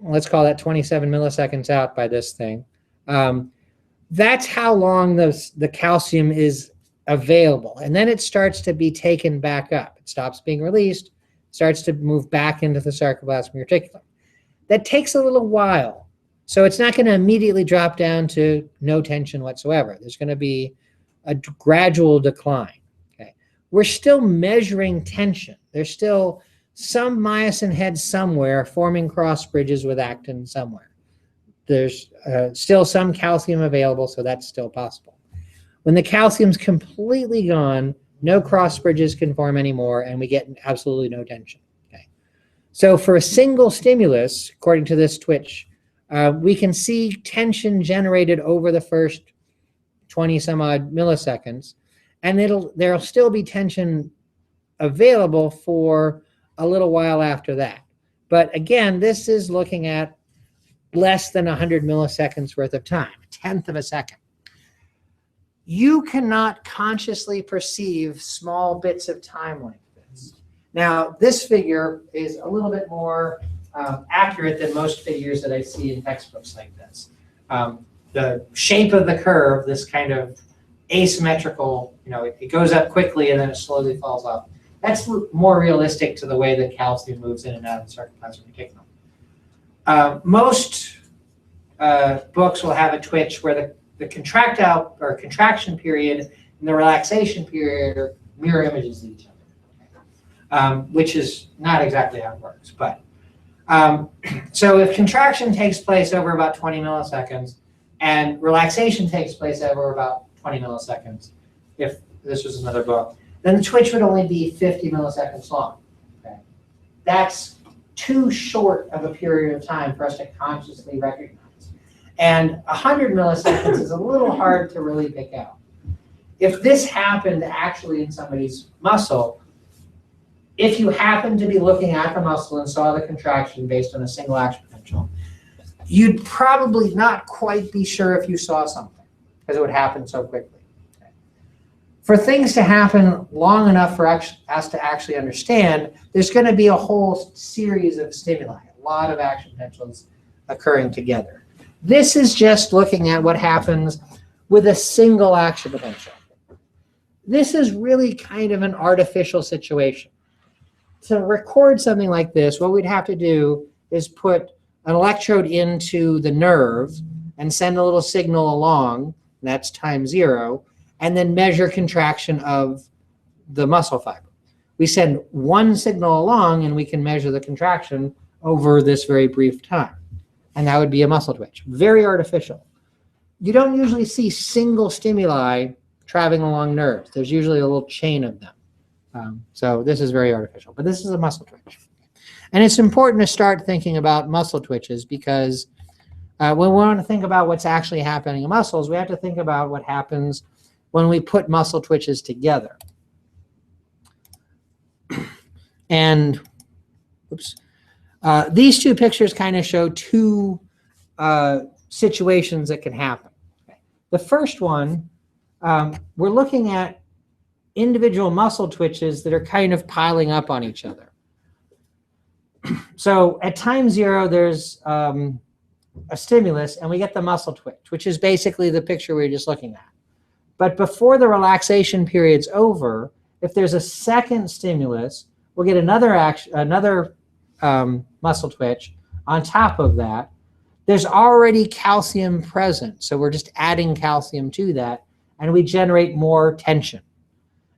S1: let's call that 27 milliseconds out by this thing, that's how long the calcium is available. And then it starts to be taken back up. It stops being released, starts to move back into the sarcoplasmic reticulum. That takes a little while. So it's not going to immediately drop down to no tension whatsoever. There's going to be a gradual decline. Okay. We're still measuring tension. There's still some myosin head somewhere forming cross bridges with actin somewhere. There's still some calcium available, so that's still possible. When the calcium's completely gone, no cross bridges can form anymore, and we get absolutely no tension. Okay. So for a single stimulus, according to this twitch we can see tension generated over the first 20 some odd milliseconds, and there'll still be tension available for a little while after that. But again, this is looking at less than 100 milliseconds worth of time, a tenth of a second. You cannot consciously perceive small bits of time like this. Now, this figure is a little bit more accurate than most figures that I see in textbooks like this. The shape of the curve, this kind of asymmetrical, it goes up quickly and then it slowly falls off. That's more realistic to the way that calcium moves in and out of the sarcoplasmic reticulum. Most books will have a twitch where the contractile or contraction period and the relaxation period are mirror images of each other, which is not exactly how it works. But so if contraction takes place over about 20 milliseconds and relaxation takes place over about 20 milliseconds, if this was another book, then the twitch would only be 50 milliseconds long. Okay? That's too short of a period of time for us to consciously recognize. And 100 milliseconds is a little hard to really pick out. If this happened actually in somebody's muscle, if you happened to be looking at the muscle and saw the contraction based on a single action potential, you'd probably not quite be sure if you saw something because it would happen so quickly. For things to happen long enough for us to actually understand, there's going to be a whole series of stimuli, a lot of action potentials occurring together. This is just looking at what happens with a single action potential. This is really kind of an artificial situation. To record something like this, what we'd have to do is put an electrode into the nerve and send a little signal along, that's time 0, and then measure contraction of the muscle fiber. We send one signal along and we can measure the contraction over this very brief time. And that would be a muscle twitch. Very artificial. You don't usually see single stimuli traveling along nerves. There's usually a little chain of them. So this is very artificial, but this is a muscle twitch. And it's important to start thinking about muscle twitches because when we want to think about what's actually happening in muscles, we have to think about what happens when we put muscle twitches together. And oops, these two pictures kind of show two situations that can happen. The first one, we're looking at individual muscle twitches that are kind of piling up on each other. So at time 0, there's a stimulus, and we get the muscle twitch, which is basically the picture we were just looking at. But before the relaxation period's over, if there's a second stimulus, we'll get another muscle twitch on top of that. There's already calcium present, so we're just adding calcium to that, and we generate more tension.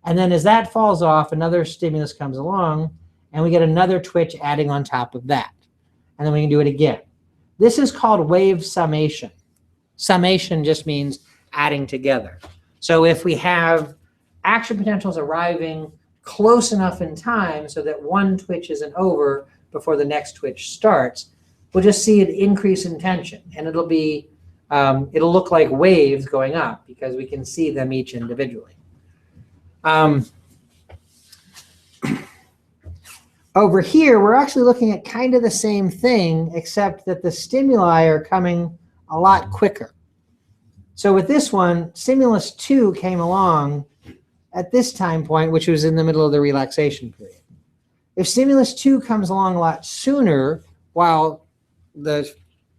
S1: And then as that falls off, another stimulus comes along, and we get another twitch adding on top of that. And then we can do it again. This is called wave summation. Summation just means adding together. So if we have action potentials arriving close enough in time so that one twitch isn't over before the next twitch starts, we'll just see an increase in tension. And it'll look like waves going up because we can see them each individually. Over here, we're actually looking at kind of the same thing, except that the stimuli are coming a lot quicker. So with this one, stimulus 2 came along at this time point, which was in the middle of the relaxation period. If stimulus 2 comes along a lot sooner, while the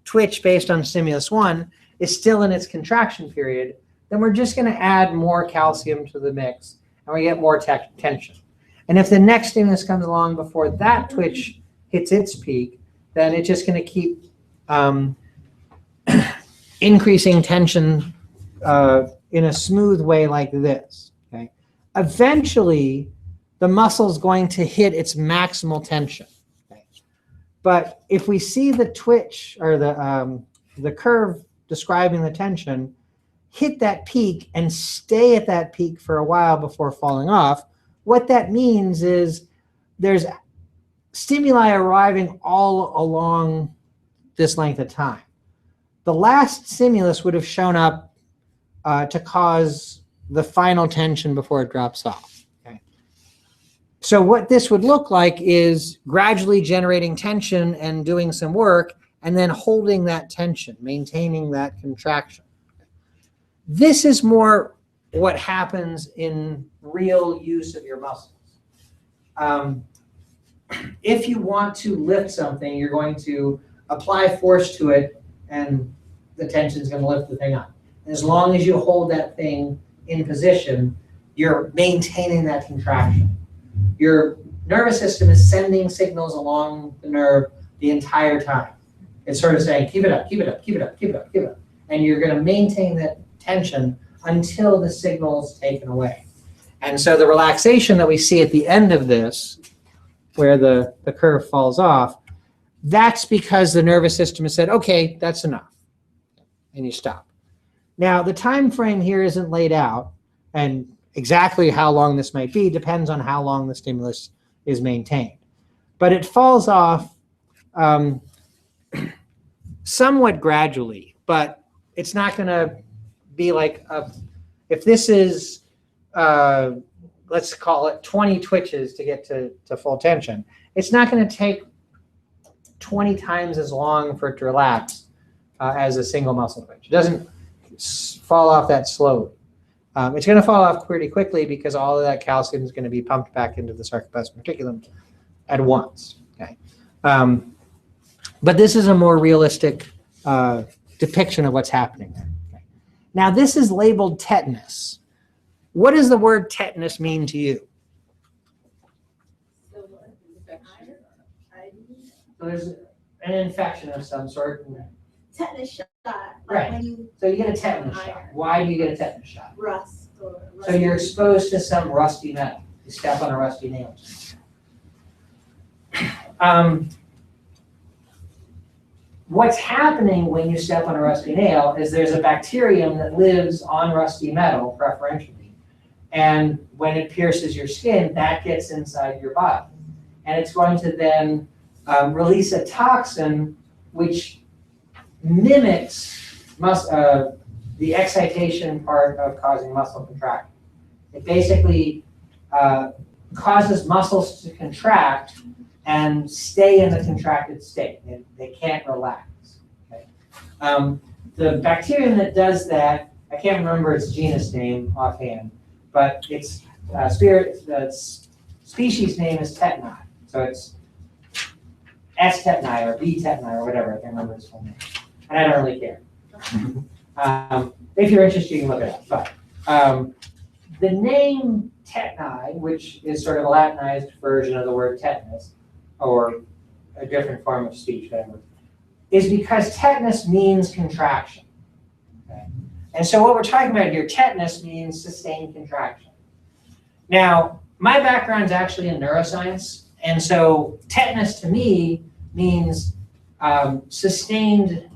S1: twitch based on stimulus 1 is still in its contraction period, then we're just going to add more calcium to the mix, and we get more tension. And if the next stimulus comes along before that twitch hits its peak, then it's just going to keep increasing tension in a smooth way like this. Okay? Eventually, the muscle's going to hit its maximal tension. Okay? But if we see the twitch or the curve describing the tension hit that peak and stay at that peak for a while before falling off, what that means is there's stimuli arriving all along this length of time. the last stimulus would have shown up to cause the final tension before it drops off. Okay. So what this would look like is gradually generating tension and doing some work, and then holding that tension, maintaining that contraction. This is more what happens in real use of your muscles. If you want to lift something, you're going to apply force to it, and the tension is going to lift the thing up. As long as you hold that thing in position, you're maintaining that contraction. Your nervous system is sending signals along the nerve the entire time. It's sort of saying, keep it up, keep it up, keep it up, keep it up, keep it up. And you're going to maintain that tension until the signal is taken away. And so the relaxation that we see at the end of this, where the curve falls off, that's because the nervous system has said, okay, that's enough. And you stop. Now, the time frame here isn't laid out, and exactly how long this might be depends on how long the stimulus is maintained. But it falls off somewhat gradually, but it's not going to be like, if this is, let's call it 20 twitches to get to full tension, it's not going to take 20 times as long for it to relax as a single muscle twitch. It doesn't fall off that slowly. It's going to fall off pretty quickly because all of that calcium is going to be pumped back into the sarcoplasmic reticulum at once. Okay, but this is a more realistic depiction of what's happening there. Okay. Now, this is labeled tetanus. What does the word tetanus mean to you? So there's an infection of some sort.
S3: Tetanus shot. Like
S1: Right.
S3: when you
S1: So you get a tetanus shot. Why do you get a tetanus shot?
S3: rust or
S1: So you're exposed to some rusty metal. You step on a rusty nail. What's happening when you step on a rusty nail is there's a bacterium that lives on rusty metal preferentially. And when it pierces your skin, that gets inside your body. And it's going to then release a toxin which mimics the excitation part of causing muscle contraction. It basically causes muscles to contract and stay in the contracted state. They can't relax. Okay? The bacterium that does that, I can't remember its genus name offhand, but its species name is tetani. So it's S. tetani or B. tetani or whatever. I can't remember its full name. And I don't really care. If you're interested, you can look it up. But the name tetani, which is sort of a Latinized version of the word tetanus, or a different form of speech, whatever, is because tetanus means contraction. Okay? And so what we're talking about here, tetanus means sustained contraction. Now, my background is actually in neuroscience, and so tetanus to me means sustained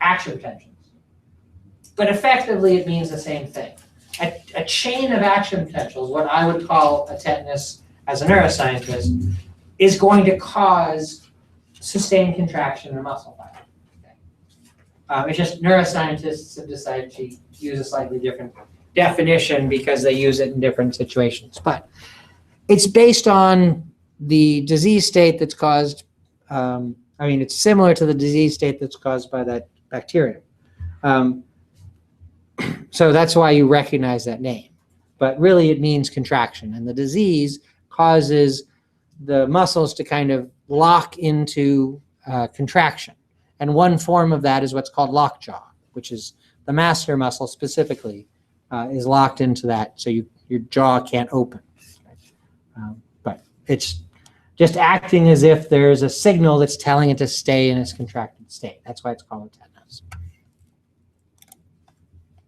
S1: action potentials. But effectively, it means the same thing. A chain of action potentials, what I would call a tetanus as a neuroscientist, is going to cause sustained contraction in a muscle fiber. Okay. It's just neuroscientists have decided to use a slightly different definition because they use it in different situations. But it's based on the disease state that's caused, it's similar to the disease state that's caused by that bacterium. So that's why you recognize that name. But really it means contraction. And the disease causes the muscles to kind of lock into contraction. And one form of that is what's called lockjaw, which is the masseter muscle specifically is locked into that, so your jaw can't open. But it's just acting as if there's a signal that's telling it to stay in its contracted state. That's why it's called a tetanus.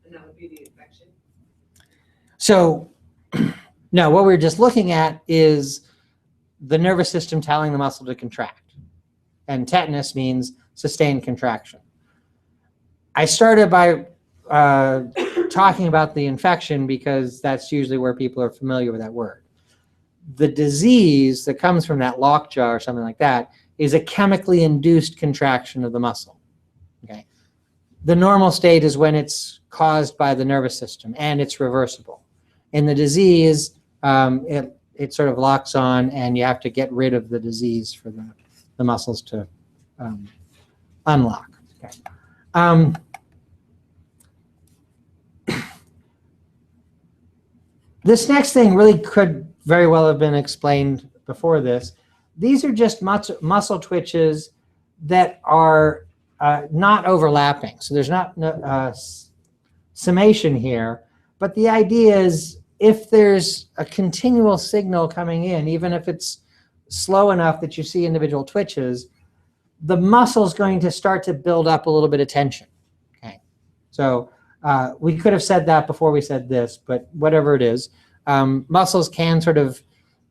S2: And that would be the infection?
S1: So, no, what we're just looking at is the nervous system telling the muscle to contract. And tetanus means sustained contraction. I started by talking about the infection because that's usually where people are familiar with that word. The disease that comes from that lockjaw or something like that is a chemically induced contraction of the muscle. Okay. The normal state is when it's caused by the nervous system and it's reversible. In the disease, it sort of locks on, and you have to get rid of the disease for the muscles to unlock. Okay. This next thing really could very well have been explained before this. These are just muscle twitches that are not overlapping. So there's not summation here, but the idea is if there's a continual signal coming in, even if it's slow enough that you see individual twitches, the muscle's going to start to build up a little bit of tension. Okay, so we could have said that before we said this, but whatever it is, muscles can sort of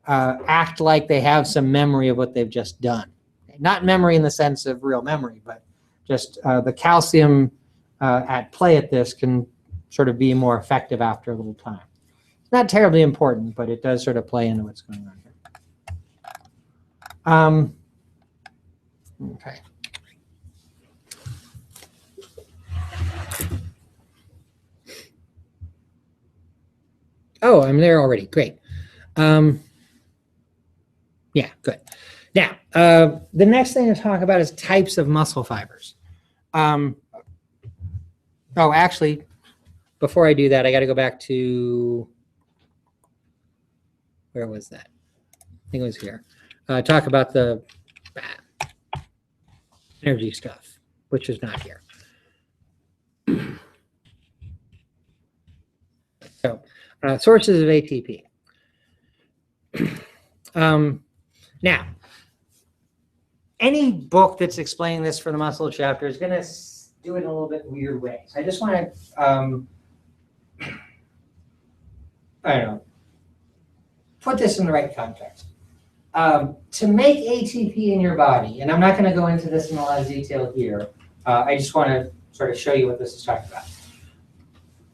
S1: act like they have some memory of what they've just done. Not memory in the sense of real memory, but just the calcium at play at this can sort of be more effective after a little time. It's not terribly important, but it does sort of play into what's going on here. Okay. Oh, I'm there already. Great. Yeah, good. Now, the next thing to talk about is types of muscle fibers. Oh, actually, before I do that, I got to go back to, where was that? I think it was here. Talk about the energy stuff, which is not here. So, sources of ATP. Now, any book that's explaining this for the muscle chapter is going to do it in a little bit weird way. So I just want to, I don't know, put this in the right context. To make ATP in your body, and I'm not going to go into this in a lot of detail here, I just want to sort of show you what this is talking about.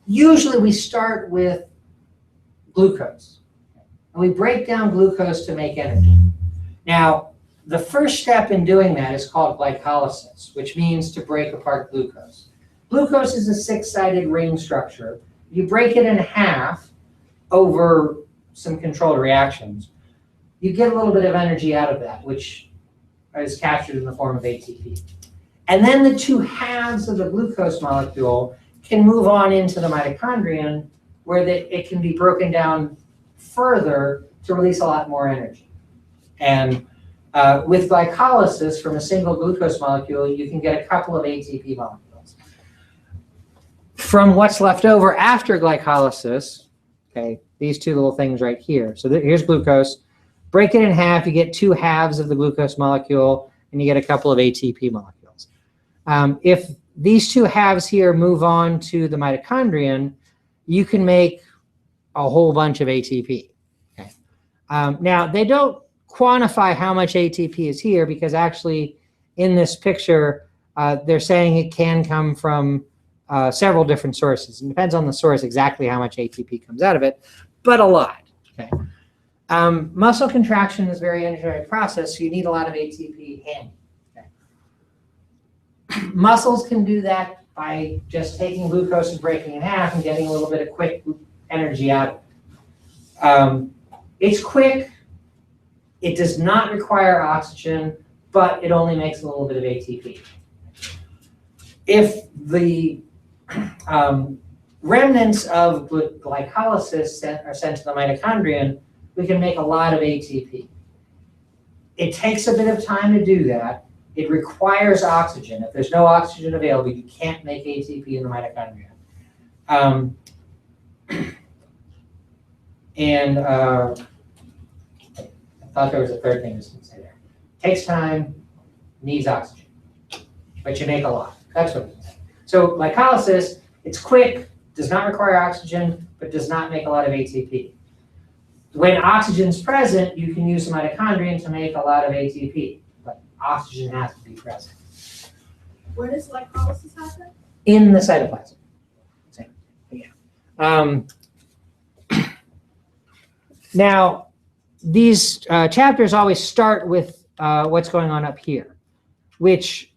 S1: Usually we start with glucose, and we break down glucose to make energy. Now, the first step in doing that is called glycolysis, which means to break apart glucose. Glucose is a six-sided ring structure. You break it in half over some controlled reactions. You get a little bit of energy out of that, which is captured in the form of ATP. And then the two halves of the glucose molecule can move on into the mitochondrion, where it can be broken down further to release a lot more energy. And with glycolysis from a single glucose molecule, you can get a couple of ATP molecules. From what's left over after glycolysis, okay, these two little things right here. So here's glucose. Break it in half, you get two halves of the glucose molecule, and you get a couple of ATP molecules. If these two halves here move on to the mitochondrion, you can make a whole bunch of ATP. Okay. Now, they don't quantify how much ATP is here, because actually in this picture, they're saying it can come from several different sources. It depends on the source exactly how much ATP comes out of it, but a lot. Okay. Muscle contraction is a very energetic process, so you need a lot of ATP handy. Okay. Muscles can do that by just taking glucose and breaking it in half and getting a little bit of quick energy out of it. It's quick. It does not require oxygen, but it only makes a little bit of ATP. If the remnants of glycolysis are sent to the mitochondrion, we can make a lot of ATP. It takes a bit of time to do that. It requires oxygen. If there's no oxygen available, you can't make ATP in the mitochondria. I thought there was a third thing I was going to say there. Takes time, needs oxygen, but you make a lot. That's what it is. So glycolysis, it's quick, does not require oxygen, but does not make a lot of ATP. When oxygen's present, you can use the mitochondrion to make a lot of ATP, but oxygen has to be present.
S3: Where does glycolysis happen?
S1: In the cytoplasm. Same. Yeah. Now, these chapters always start with what's going on up here, which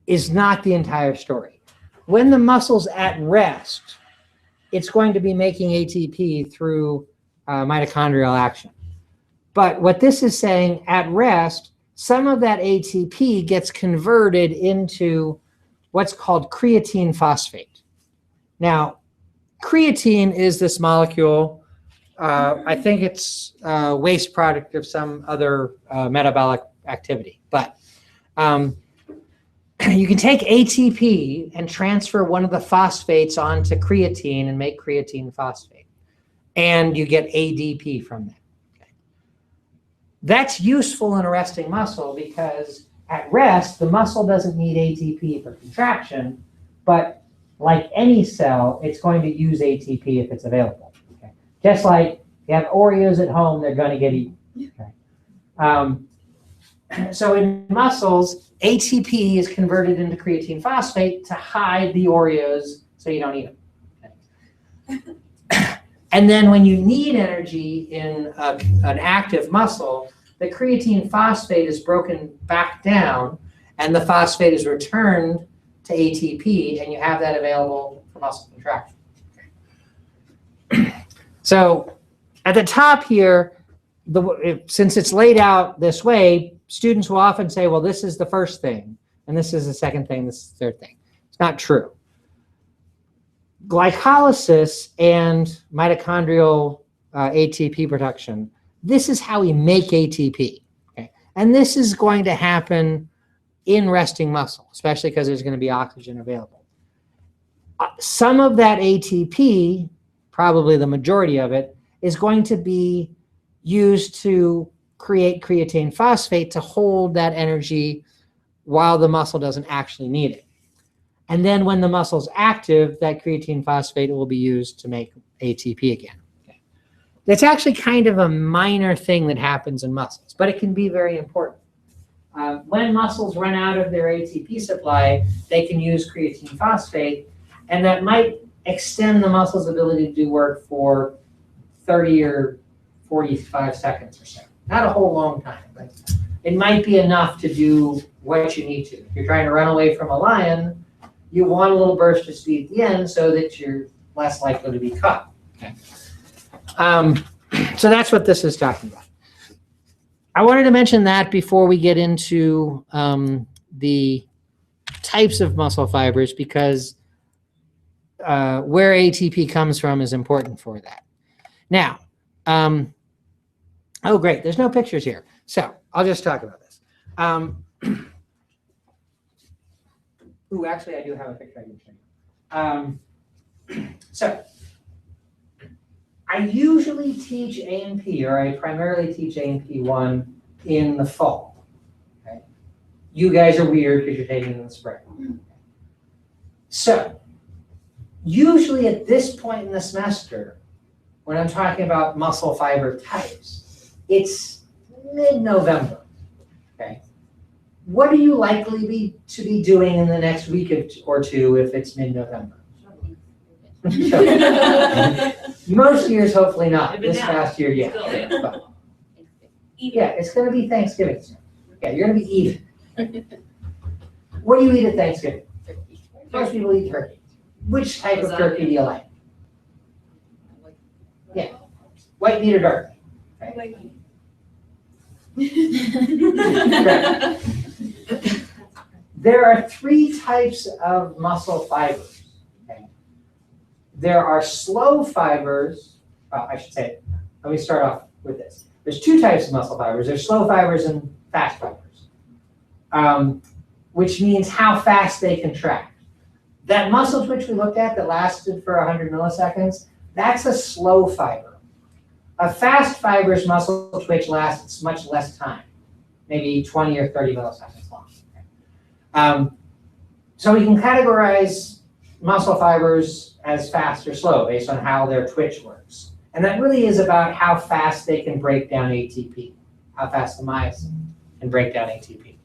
S1: is not the entire story. when the muscle's at rest, it's going to be making ATP through mitochondrial action. But what this is saying, at rest, some of that ATP gets converted into what's called creatine phosphate. Now, creatine is this molecule. I think it's a waste product of some other metabolic activity. But you can take ATP and transfer one of the phosphates onto creatine and make creatine phosphate. And you get ADP from that. Okay. That's useful in a resting muscle because at rest, the muscle doesn't need ATP for contraction, but like any cell, it's going to use ATP if it's available. Okay. Just like you have Oreos at home, they're going to get eaten. Okay. So in muscles, ATP is converted into creatine phosphate to hide the Oreos so you don't eat them. Okay. And then when you need energy in an active muscle, the creatine phosphate is broken back down and the phosphate is returned to ATP, and you have that available for muscle contraction. So at the top here, since it's laid out this way, students will often say, well, this is the first thing, and this is the second thing, this is the third thing. It's not true. Glycolysis and mitochondrial ATP production, this is how we make ATP. Okay? And this is going to happen in resting muscle, especially because there's going to be oxygen available. Some of that ATP, probably the majority of it, is going to be used to create creatine phosphate to hold that energy while the muscle doesn't actually need it. And then when the muscle's active, that creatine phosphate will be used to make ATP again. Okay. That's actually kind of a minor thing that happens in muscles, but it can be very important. When muscles run out of their ATP supply, they can use creatine phosphate, and that might extend the muscle's ability to do work for 30 or 45 seconds or so. Not a whole long time, but it might be enough to do what you need to. If you're trying to run away from a lion, you want a little burst of speed at the end so that you're less likely to be caught. Okay. So that's what this is talking about. I wanted to mention that before we get into the types of muscle fibers, because where ATP comes from is important for that. Now, oh great, there's no pictures here. So I'll just talk about this. Ooh, actually I do have a picture I can show you. So I usually teach A&P, or I primarily teach A&P 1 in the fall. Okay? You guys are weird because you're taking it in the spring. So usually at this point in the semester, when I'm talking about muscle fiber types, it's mid-November. Okay? What are you likely to be doing in the next week or two if it's mid-November? Most years, hopefully not. This past year, yeah. But, yeah, it's going to be Thanksgiving soon. Yeah, you're going to be eating. What do you eat at Thanksgiving? Most people eat turkey. Which type of turkey do you like? Yeah, white meat or dark meat? Right. There are 3 types of muscle fibers. There are slow fibers. Well, I should say, let me start off with this. There's 2 types of muscle fibers. There's slow fibers and fast fibers, which means how fast they contract. That muscle twitch we looked at that lasted for 100 milliseconds, that's a slow fiber. A fast fiber's muscle twitch lasts much less time, maybe 20 or 30 milliseconds long. So we can categorize muscle fibers as fast or slow based on how their twitch works. And that really is about how fast they can break down ATP, how fast the myosin can break down ATP.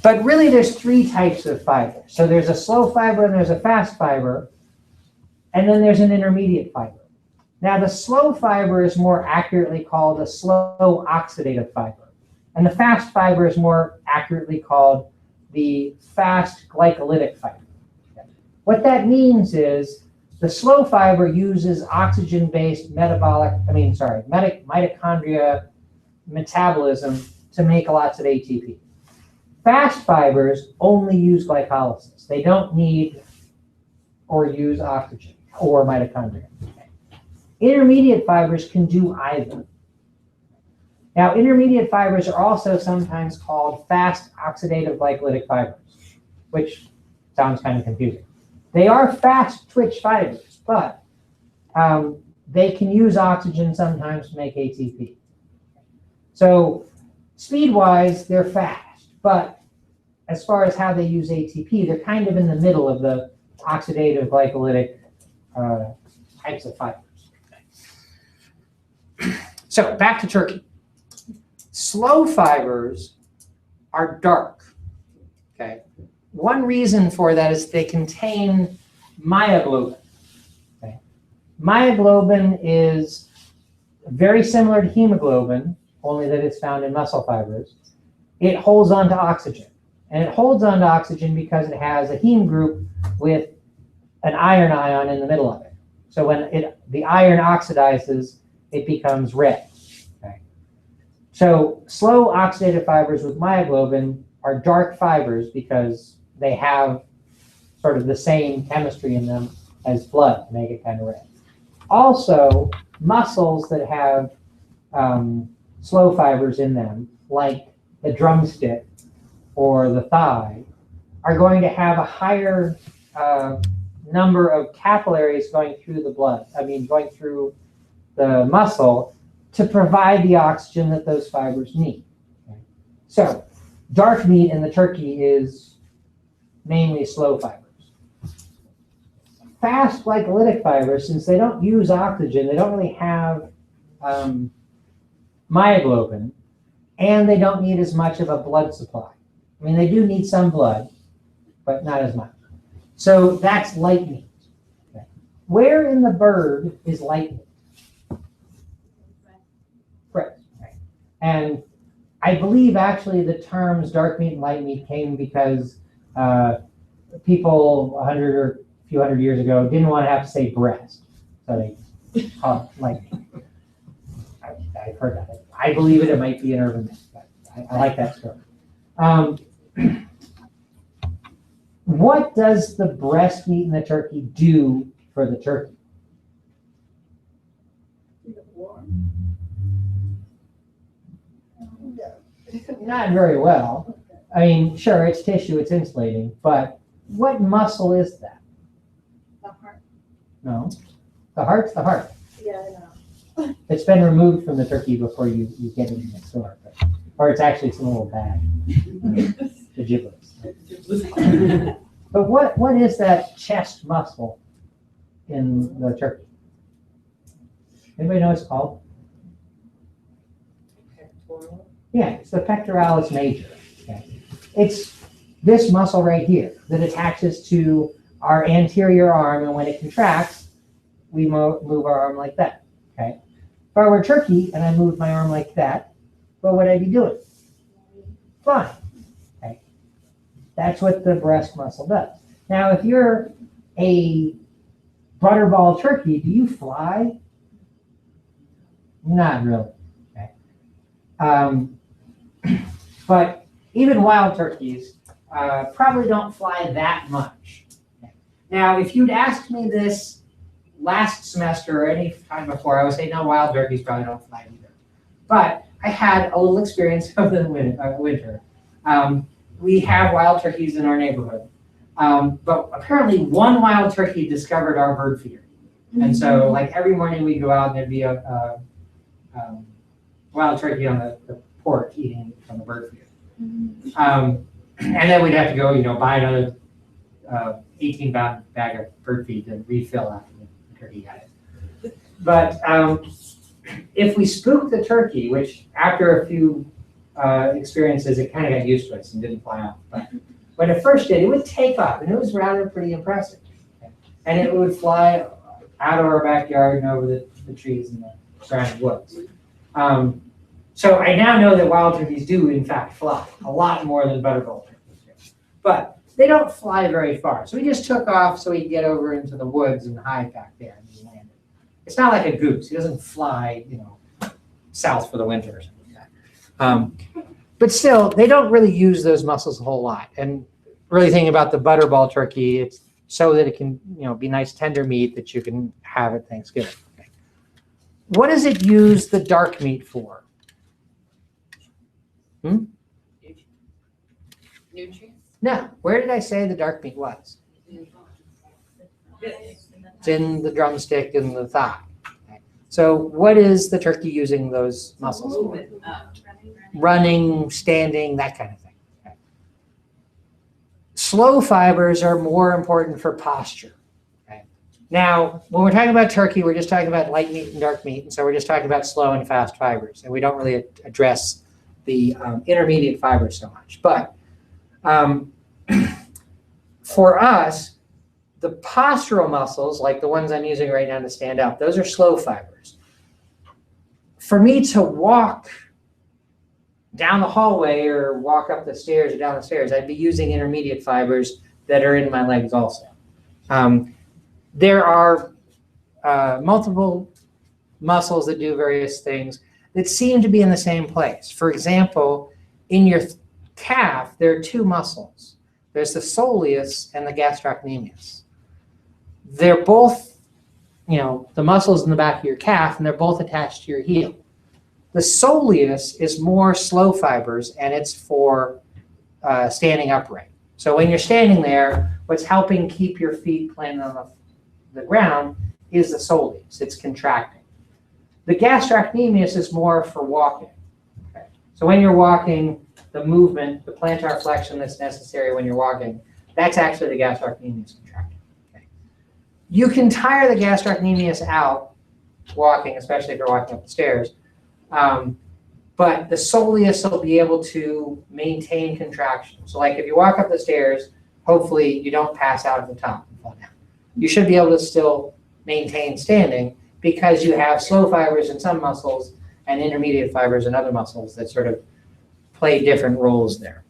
S1: But really there's 3 types of fiber. So there's a slow fiber and there's a fast fiber, and then there's an intermediate fiber. Now the slow fiber is more accurately called a slow oxidative fiber, and the fast fiber is more accurately called the fast glycolytic fiber. What that means is the slow fiber uses oxygen-based mitochondria metabolism to make lots of ATP. Fast fibers only use glycolysis. They don't need or use oxygen or mitochondria. Intermediate fibers can do either. Now, intermediate fibers are also sometimes called fast oxidative glycolytic fibers, which sounds kind of confusing. They are fast twitch fibers, but they can use oxygen sometimes to make ATP. So speed-wise, they're fast, but as far as how they use ATP, they're kind of in the middle of the oxidative glycolytic types of fibers. So back to turkey. Slow fibers are dark, okay? One reason for that is they contain myoglobin. Okay? Myoglobin is very similar to hemoglobin, only that it's found in muscle fibers. It holds on to oxygen. And it holds on to oxygen because it has a heme group with an iron ion in the middle of it. So when the iron oxidizes, it becomes red. Okay? So slow oxidative fibers with myoglobin are dark fibers because they have sort of the same chemistry in them as blood to make it kind of red. Also, muscles that have slow fibers in them, like the drumstick or the thigh, are going to have a higher number of capillaries going through the blood, going through the muscle to provide the oxygen that those fibers need. Okay? So dark meat in the turkey is mainly slow fibers. Fast glycolytic fibers, since they don't use oxygen, they don't really have myoglobin, and they don't need as much of a blood supply. They do need some blood, but not as much. So that's light meat. Okay. Where in the bird is light meat? Breast. Right. And I believe actually the terms dark meat and light meat came because people 100 or a few hundred years ago didn't want to have to say breast, so they called it light meat. I've heard that. I believe it might be an urban myth, but I like that story. What does the breast meat in the turkey do for the turkey? Not very well. Sure, it's tissue, it's insulating, but what muscle is that?
S3: The heart.
S1: No. The heart's the heart.
S3: Yeah, I know.
S1: It's been removed from the turkey before you get it in the store. Or it's actually some little bag. The giblets. But what is that chest muscle in the turkey? Anybody know what it's called?
S2: Pectoral.
S1: Yeah, it's the pectoralis major. Okay. It's this muscle right here that attaches to our anterior arm, and when it contracts, we move our arm like that. Okay. If I were a turkey and I moved my arm like that, what would I be doing? Flying. Okay. That's what the breast muscle does. Now, if you're a butterball turkey, do you fly? Not really. Okay. But even wild turkeys probably don't fly that much. Okay. Now, if you'd asked me this last semester or any time before, I would say, no, wild turkeys probably don't fly either. But I had a little experience of the winter. We have wild turkeys in our neighborhood. But apparently one wild turkey discovered our bird feeder. And so every morning we go out and there'd be a wild turkey on the porch eating from the bird feeder. And then we'd have to go, buy another 18-pound bag of bird feed to refill after the turkey got it. But if we spooked the turkey, which after a few experiences, it kind of got used to us and didn't fly off. But when it first did, it would take off, and it was rather pretty impressive. And it would fly out of our backyard and over the trees and the surrounding woods. So I now know that wild turkeys do, in fact, fly a lot more than butterball turkeys do. But they don't fly very far. So he just took off so he'd get over into the woods and hide back there and he landed. It's not like a goose. He doesn't fly, south for the winter or something like that. But still, they don't really use those muscles a whole lot. And really thinking about the butterball turkey, it's so that it can, be nice tender meat that you can have at Thanksgiving. Okay. What does it use the dark meat for?
S2: Nutrients?
S1: No. Where did I say the dark meat was? It's in the drumstick and the thigh. Okay. So what is the turkey using those muscles for? Running, standing, that kind of thing. Okay. Slow fibers are more important for posture. Okay. Now, when we're talking about turkey, we're just talking about light meat and dark meat, and so we're just talking about slow and fast fibers, and we don't really address the intermediate fibers so much. But for us, the postural muscles, like the ones I'm using right now to stand up, those are slow fibers. For me to walk down the hallway or walk up the stairs or down the stairs, I'd be using intermediate fibers that are in my legs also. There are multiple muscles that do various things that seem to be in the same place. For example, in your calf, there are two muscles. There's the soleus and the gastrocnemius. They're both, the muscles in the back of your calf, and they're both attached to your heel. The soleus is more slow fibers, and it's for standing upright. So when you're standing there, what's helping keep your feet planted on the ground is the soleus. It's contracting. The gastrocnemius is more for walking. Okay. So when you're walking, the movement, the plantar flexion that's necessary when you're walking, that's actually the gastrocnemius contracting. Okay. You can tire the gastrocnemius out walking, especially if you're walking up the stairs, but the soleus will be able to maintain contraction. So like if you walk up the stairs, hopefully you don't pass out at the top and fall down. You should be able to still maintain standing because you have slow fibers in some muscles and intermediate fibers in other muscles that sort of play different roles there.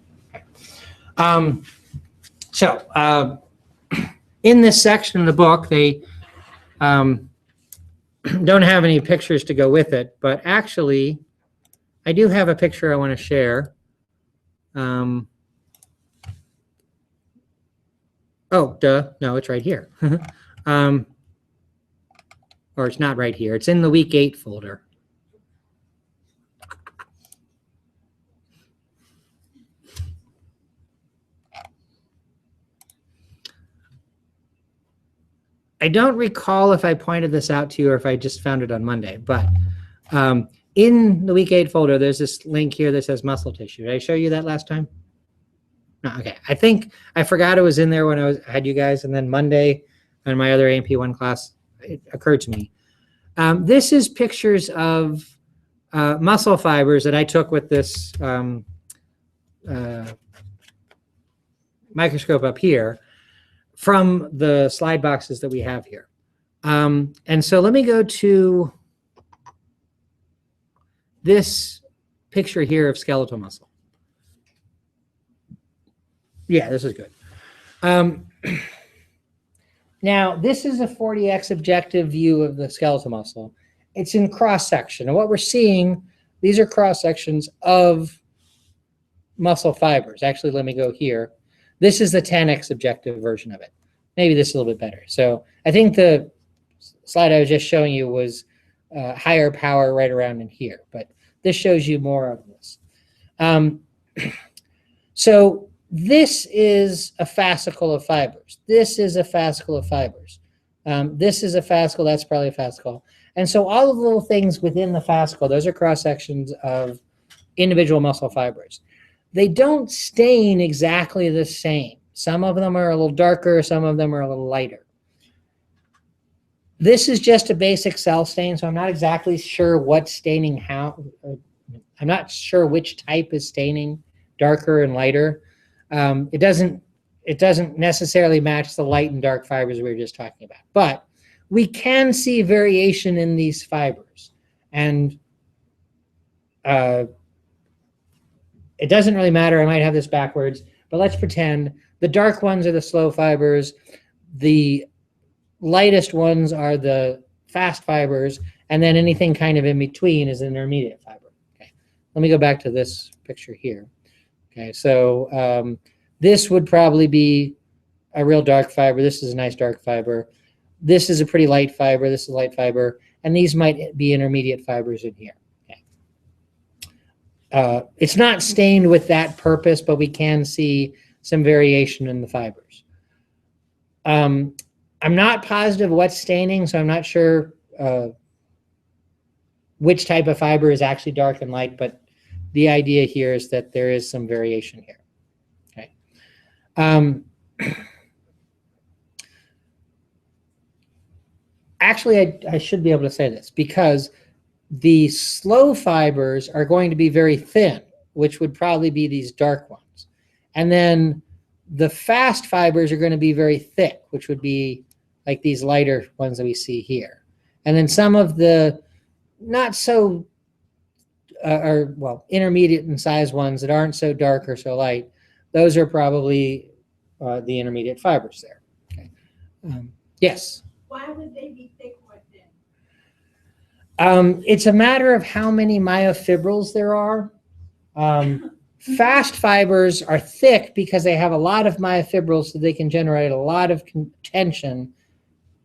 S1: In this section of the book, they don't have any pictures to go with it, but actually, I do have a picture I want to share. Oh, duh. No, it's right here. Or it's not right here. It's in the week 8 folder. I don't recall if I pointed this out to you or if I just found it on Monday, but in the week 8 folder, there's this link here that says muscle tissue. Did I show you that last time? No, okay. I think I forgot it was in there when I had you guys, and then Monday in my other A&P1 class, it occurred to me. This is pictures of muscle fibers that I took with this microscope up here from the slide boxes that we have here. And so let me go to this picture here of skeletal muscle. Yeah, this is good. Now, this is a 40x objective view of the skeletal muscle. It's in cross-section. And what we're seeing, these are cross-sections of muscle fibers. Actually, let me go here. This is the 10x objective version of it. Maybe this is a little bit better. So I think the slide I was just showing you was higher power right around in here. But this shows you more of this. So this is a fascicle of fibers. This is a fascicle of fibers. This is a fascicle. That's probably a fascicle. And so all of the little things within the fascicle, those are cross-sections of individual muscle fibers. They don't stain exactly the same. Some of them are a little darker. Some of them are a little lighter. This is just a basic cell stain, so I'm not exactly sure what's staining how. I'm not sure which type is staining darker and lighter. It doesn't necessarily match the light and dark fibers we were just talking about. But we can see variation in these fibers. And it doesn't really matter. I might have this backwards, but let's pretend The dark ones are the slow fibers. The lightest ones are the fast fibers, and then anything kind of in between is an intermediate fiber. Okay, let me go back to this picture here. Okay, so this would probably be a real dark fiber. This is a nice dark fiber. This is a pretty light fiber. This is a light fiber, and these might be intermediate fibers in here. Okay. It's not stained with that purpose, but we can see some variation in the fibers. I'm not positive what's staining, so I'm not sure which type of fiber is actually dark and light, but the idea here is that there is some variation here. Okay. Actually, I should be able to say this, because the slow fibers are going to be very thin, which would probably be these dark ones. And then the fast fibers are going to be very thick, which would be like these lighter ones that we see here. And then some of the not so, intermediate in size ones that aren't so dark or so light, those are probably the intermediate fibers there. Okay. Yes?
S3: Why would they be thick or thin?
S1: It's a matter of how many myofibrils there are. Fast fibers are thick because they have a lot of myofibrils, so they can generate a lot of tension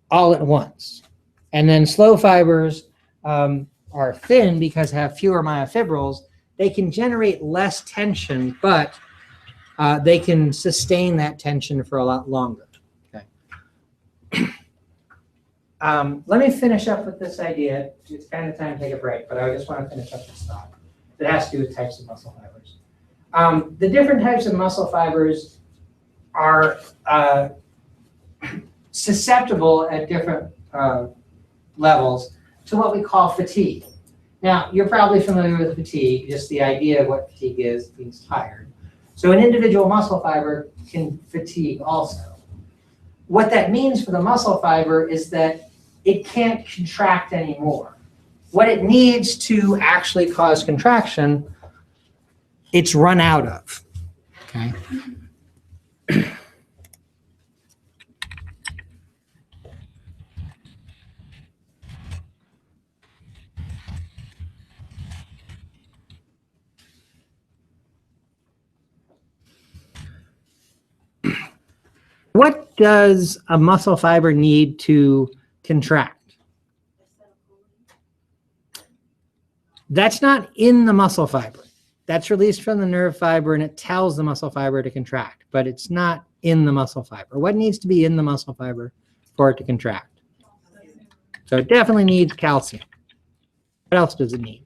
S1: all at once. And then slow fibers are thin because they have fewer myofibrils. They can generate less tension, but they can sustain that tension for a lot longer. Okay. Let me finish up with this idea. It's kind of time to take a break, but I just want to finish up this thought. It has to do with types of muscle fibers. The different types of muscle fibers are susceptible at different levels to what we call fatigue. Now, you're probably familiar with fatigue, just the idea of what fatigue is, being tired. So an individual muscle fiber can fatigue also. What that means for the muscle fiber is that it can't contract anymore. What it needs to actually cause contraction, it's run out of. Okay. What does a muscle fiber need to contract? That's not in the muscle fiber. That's released from the nerve fiber, and it tells the muscle fiber to contract, but it's not in the muscle fiber. What needs to be in the muscle fiber for it to contract? So it definitely needs calcium. What else does it need?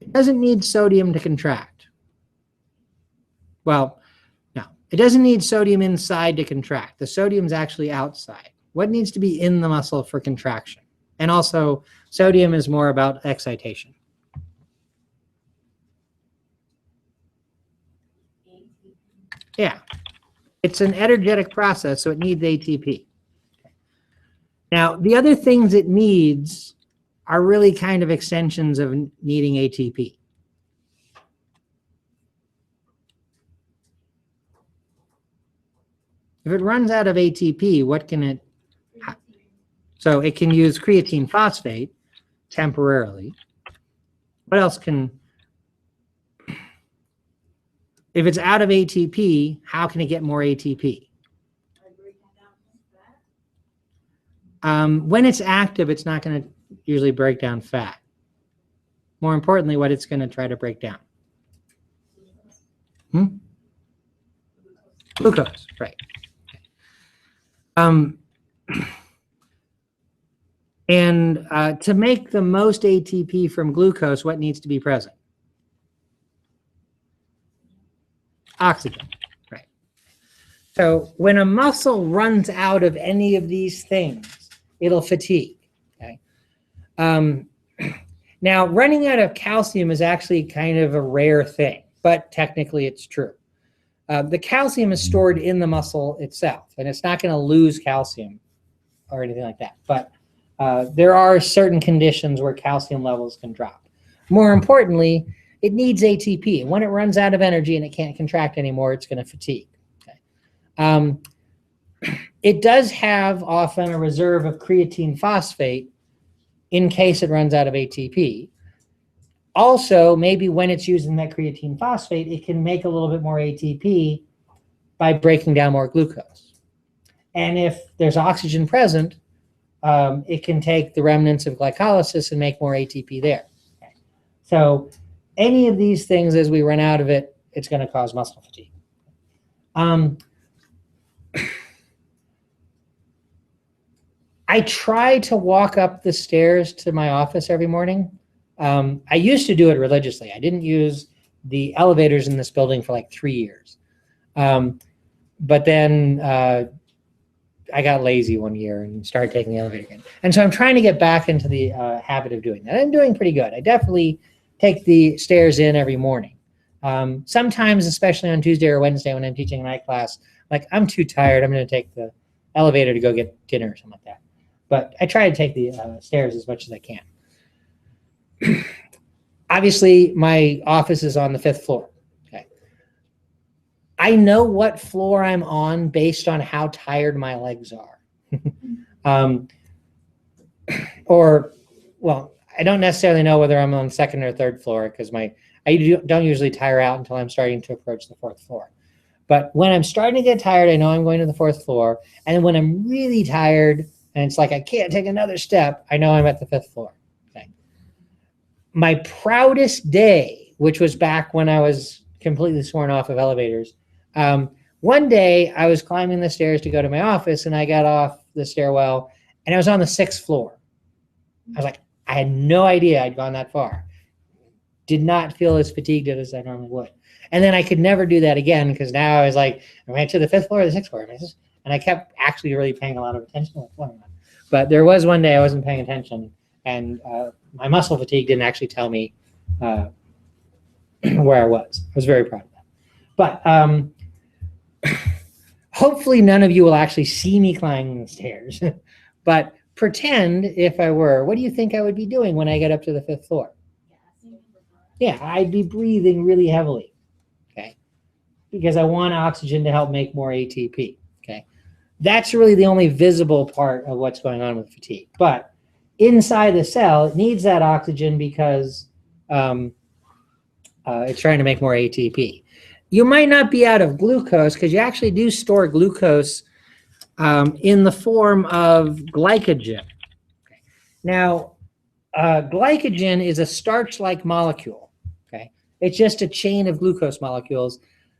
S1: It doesn't need sodium to contract. Well, no, it doesn't need sodium inside to contract. The sodium's actually outside. What needs to be in the muscle for contraction? And also, sodium is more about excitation. Yeah, it's an energetic process, so it needs ATP. Now, the other things it needs are really kind of extensions of needing ATP. If it runs out of ATP, what can it? So it can use creatine phosphate temporarily. What else can? If it's out of ATP, how can it get more ATP? When it's active, it's not going to usually break down fat. More importantly, what it's going to try to break down. Glucose, right. And to make the most ATP from glucose, what needs to be present? Oxygen, right. So when a muscle runs out of any of these things, it'll fatigue, okay? Now, running out of calcium is actually kind of a rare thing, but technically it's true. The calcium is stored in the muscle itself, and it's not going to lose calcium or anything like that. But there are certain conditions where calcium levels can drop. More importantly, it needs ATP. And when it runs out of energy and it can't contract anymore, it's going to fatigue. Okay. It does have often a reserve of creatine phosphate in case it runs out of ATP. Also, maybe when it's using that creatine phosphate, it can make a little bit more ATP by breaking down more glucose. And if there's oxygen present, it can take the remnants of glycolysis and make more ATP there. Okay. So any of these things, as we run out of it, it's going to cause muscle fatigue. I try to walk up the stairs to my office every morning. I used to do it religiously. I didn't use the elevators in this building for like 3 years. But then I got lazy one year and started taking the elevator again. And so I'm trying to get back into the habit of doing that. I'm doing pretty good. I definitely take the stairs in every morning. Sometimes, especially on Tuesday or Wednesday when I'm teaching a night class, like I'm too tired, I'm going to take the elevator to go get dinner or something like that. But I try to take the stairs as much as I can. Obviously, my office is on the 5th floor. Okay. I know what floor I'm on based on how tired my legs are. Well, I don't necessarily know whether I'm on 2nd or 3rd floor because I don't usually tire out until I'm starting to approach the 4th floor. But when I'm starting to get tired, I know I'm going to the 4th floor. And when I'm really tired and it's like I can't take another step, I know I'm at the 5th floor. Okay. My proudest day, which was back when I was completely sworn off of elevators, one day I was climbing the stairs to go to my office and I got off the stairwell and I was on the 6th floor. I was like, I had no idea I'd gone that far. Did not feel as fatigued as I normally would. And then I could never do that again because now I was like, am I to the 5th floor or the 6th floor? And I kept actually really paying a lot of attention to what's going on. But there was one day I wasn't paying attention and my muscle fatigue didn't actually tell me where I was. I was very proud of that. But hopefully none of you will actually see me climbing the stairs. But pretend if I were, what do you think I would be doing when I get up to the 5th floor? Yeah, I'd be breathing really heavily, okay? Because I want oxygen to help make more ATP, okay? That's really the only visible part of what's going on with fatigue. But inside the cell, it needs that oxygen because it's trying to make more ATP. You might not be out of glucose because you actually do store glucose in the form of glycogen. Okay. Now, glycogen is a starch-like molecule. Okay, it's just a chain of glucose molecules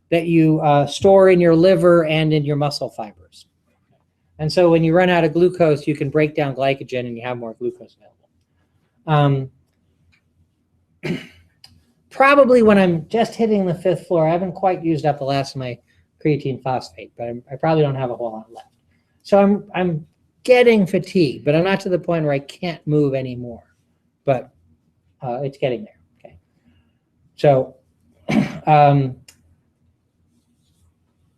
S1: that you store in your liver and in your muscle fibers. And so when you run out of glucose, you can break down glycogen and you have more glucose available. Probably when I'm just hitting the 5th floor, I haven't quite used up the last of my creatine phosphate, but I probably don't have a whole lot left. So I'm getting fatigued, but I'm not to the point where I can't move anymore. But it's getting there. Okay. So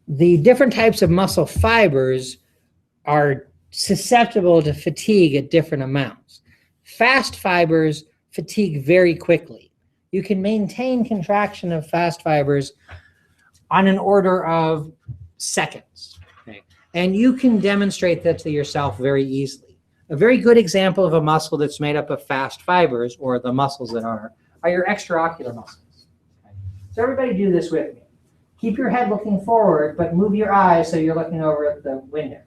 S1: the different types of muscle fibers are susceptible to fatigue at different amounts. Fast fibers fatigue very quickly. You can maintain contraction of fast fibers on an order of seconds. Okay. And you can demonstrate that to yourself very easily. A very good example of a muscle that's made up of fast fibers, or the muscles that are your extraocular muscles. Okay. So everybody do this with me. Keep your head looking forward, but move your eyes so you're looking over at the windows.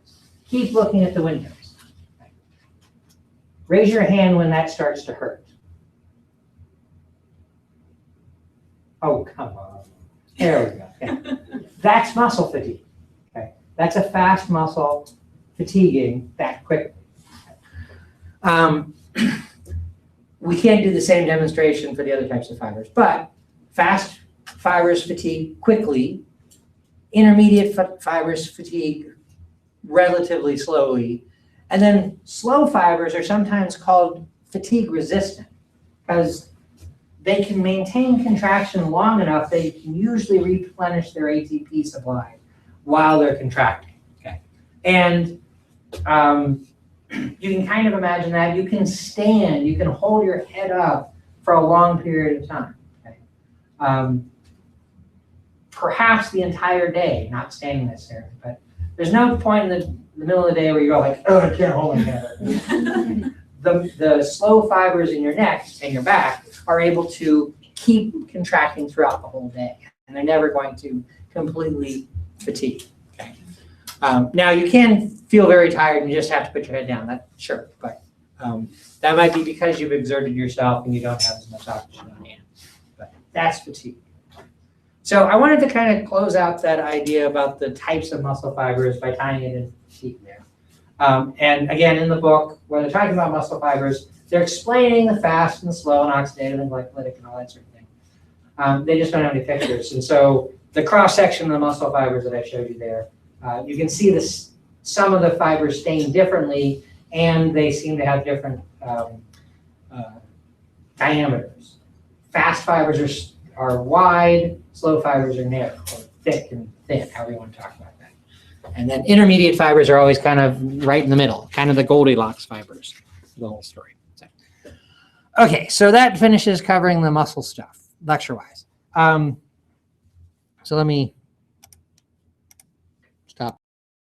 S1: Keep looking at the windows. Okay. Raise your hand when that starts to hurt. Oh, come on. There we go. Okay. That's muscle fatigue. Okay. That's a fast muscle fatiguing that quickly. We can't do the same demonstration for the other types of fibers, but fast fibers fatigue quickly, intermediate fibers fatigue relatively slowly, and then slow fibers are sometimes called fatigue resistant because they can maintain contraction long enough they can usually replenish their ATP supply while they're contracting. Okay, and you can kind of imagine that you can stand, you can hold your head up for a long period of time. Okay? perhaps the entire day, not standing necessarily, but there's no point in the middle of the day where you go like, oh, I can't hold my hand. The slow fibers in your neck and your back are able to keep contracting throughout the whole day, and they're never going to completely fatigue. Okay. Now you can feel very tired and you just have to put your head down. That's sure, but that might be because you've exerted yourself and you don't have as much oxygen on hand. But that's fatigue. So I wanted to kind of close out that idea about the types of muscle fibers by tying it in fatigue there. And again, in the book, where they're talking about muscle fibers, they're explaining the fast and the slow and oxidative and glycolytic and all that sort of thing. They just don't have any pictures. And so the cross-section of the muscle fibers that I showed you there, you can see this, some of the fibers stain differently, and they seem to have different diameters. Fast fibers are wide, slow fibers are narrow, or thick and thin, however you want to talk about that. And then intermediate fibers are always kind of right in the middle, kind of the Goldilocks fibers, the whole story. So, okay, so that finishes covering the muscle stuff, lecture-wise. So let me